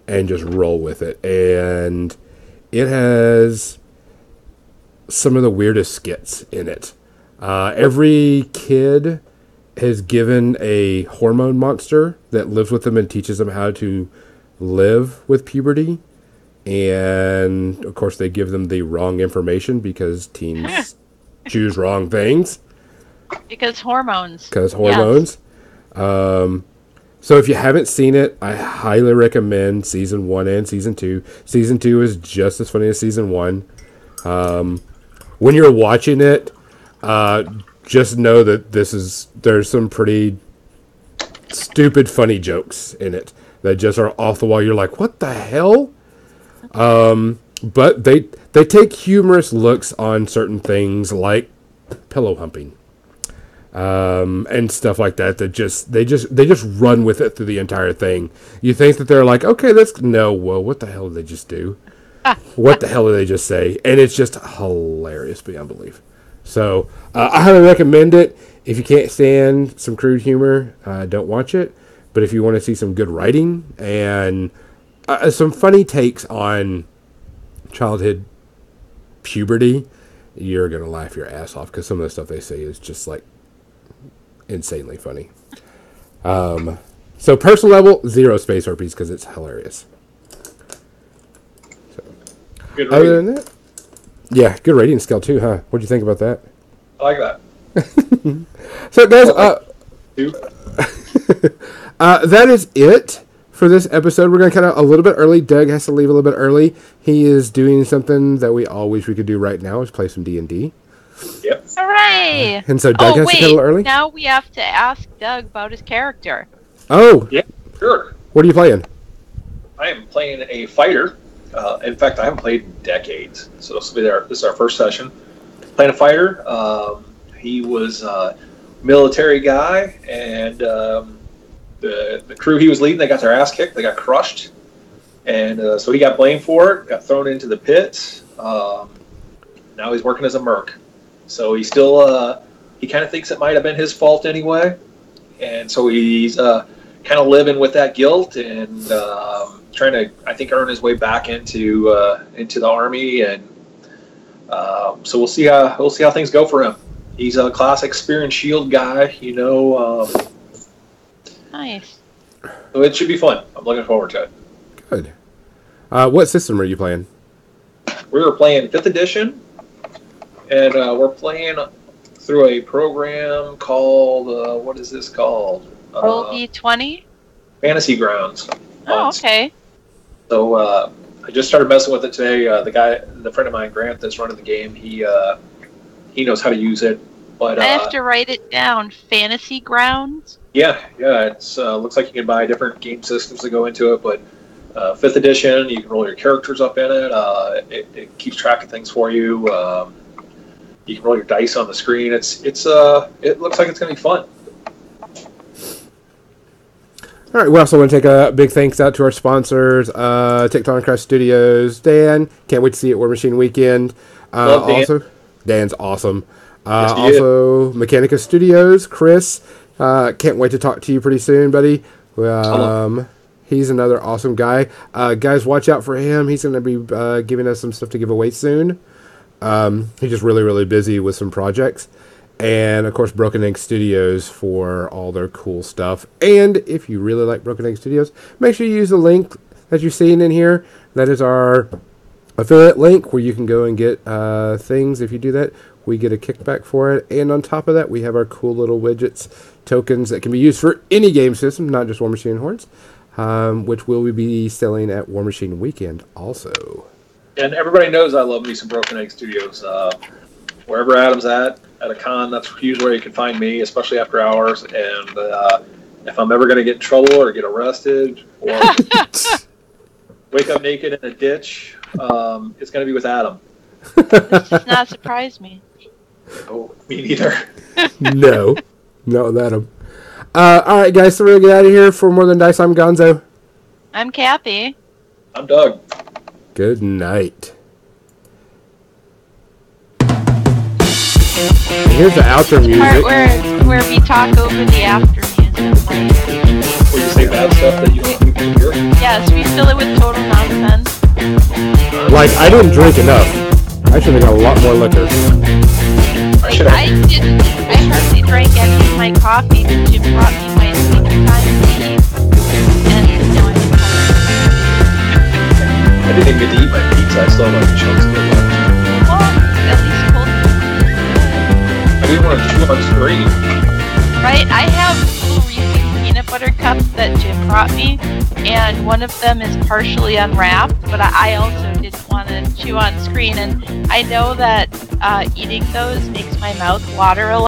and just roll with it. And it has some of the weirdest skits in it. Every kid is given a hormone monster that lives with them and teaches them how to live with puberty. And, of course, they give them the wrong information because teens choose wrong things. Because hormones. Yes. So if you haven't seen it, I highly recommend season 1 and season 2. Season 2 is just as funny as season 1. When you're watching it, just know that there's some pretty stupid funny jokes in it that just are off the wall. You're like, what the hell? But they take humorous looks on certain things like pillow humping. And stuff like that. They just run with it through the entire thing. You think that they're like, okay, what the hell did they just do? What the hell did they just say? And it's just hilarious beyond belief. So I highly recommend it. If you can't stand some crude humor, don't watch it. But if you want to see some good writing and some funny takes on childhood puberty, you're gonna laugh your ass off because some of the stuff they say is just like insanely funny. So personal level, 0 space herpes because it's hilarious. So, good other than that, yeah, good rating scale too, huh? What'd you think about that? I like that. So guys, that is it for this episode. We're going to cut out a little bit early. Doug has to leave a little bit early. He is doing something that we all wish we could do right now, is play some D&D. Yep. Hooray! And so Doug has to cut a little early. Now we have to ask Doug about his character. Oh. Yeah, sure. What are you playing? I am playing a fighter. In fact, I haven't played in decades. So this is our first session. Playing a fighter. He was a military guy, and the crew he was leading, they got their ass kicked. They got crushed. And so he got blamed for it, got thrown into the pit. Now he's working as a merc. So he still, he kind of thinks it might have been his fault anyway. And so he's kind of living with that guilt and trying to, I think, earn his way back into the army. And so we'll see how things go for him. He's a classic spear and shield guy, Nice. So it should be fun. I'm looking forward to it. Good. What system are you playing? We were playing 5th edition, and we're playing through a program called, what is this called? Roll D20? Fantasy Grounds. Oh, okay. So I just started messing with it today. The friend of mine, Grant, that's running the game, he knows how to use it. But I have to write it down. Fantasy Grounds? Yeah. It's looks like you can buy different game systems that go into it, but 5th edition, you can roll your characters up in it. It keeps track of things for you. You can roll your dice on the screen. It looks like it's going to be fun. All right, we also want to take a big thanks out to our sponsors, Tectonicraft Studios. Dan, can't wait to see you at War Machine Weekend. Love Dan. Also, Dan's awesome. Yes, also, Mechanica Studios, Chris. Can't wait to talk to you pretty soon, buddy. He's another awesome guy. Guys, watch out for him. He's going to be giving us some stuff to give away soon. He's just really, really busy with some projects. And, of course, Broken Egg Studios for all their cool stuff. And if you really like Broken Egg Studios, make sure you use the link that you're seeing in here. That is our affiliate link where you can go and get things. If you do that, we get a kickback for it. And on top of that, we have our cool little widgets, tokens that can be used for any game system, not just War Machine and Hordes. which will be selling at War Machine Weekend also. And everybody knows I love me some Broken Egg Studios. Wherever Adam's at a con, that's usually where you can find me, especially after hours. And if I'm ever going to get in trouble or get arrested or wake up naked in a ditch, it's going to be with Adam. This does not surprise me. Oh, me neither. No, not with Adam. All right, guys, so we're going to get out of here. For More Than Dice, I'm Gonzo. I'm Kathy. I'm Doug. Good night. And here's the outro The part music. where we talk over the after music. Where you say bad stuff that you don't think people hear? Yes, we fill it with total nonsense. Like, I didn't drink enough. I should have got a lot more liquor. Like, I hardly drank any of my coffee, but Jim brought me my sleeping time tea. And now I'm I didn't even get to eat my pizza. I still have like chunks of it left. well, at least cold. I didn't want to chew on screen. Right? I have little Reese's peanut butter cups that Jim brought me, and one of them is partially unwrapped, but I also didn't want to chew on screen, and I know that eating those makes my mouth water a lot.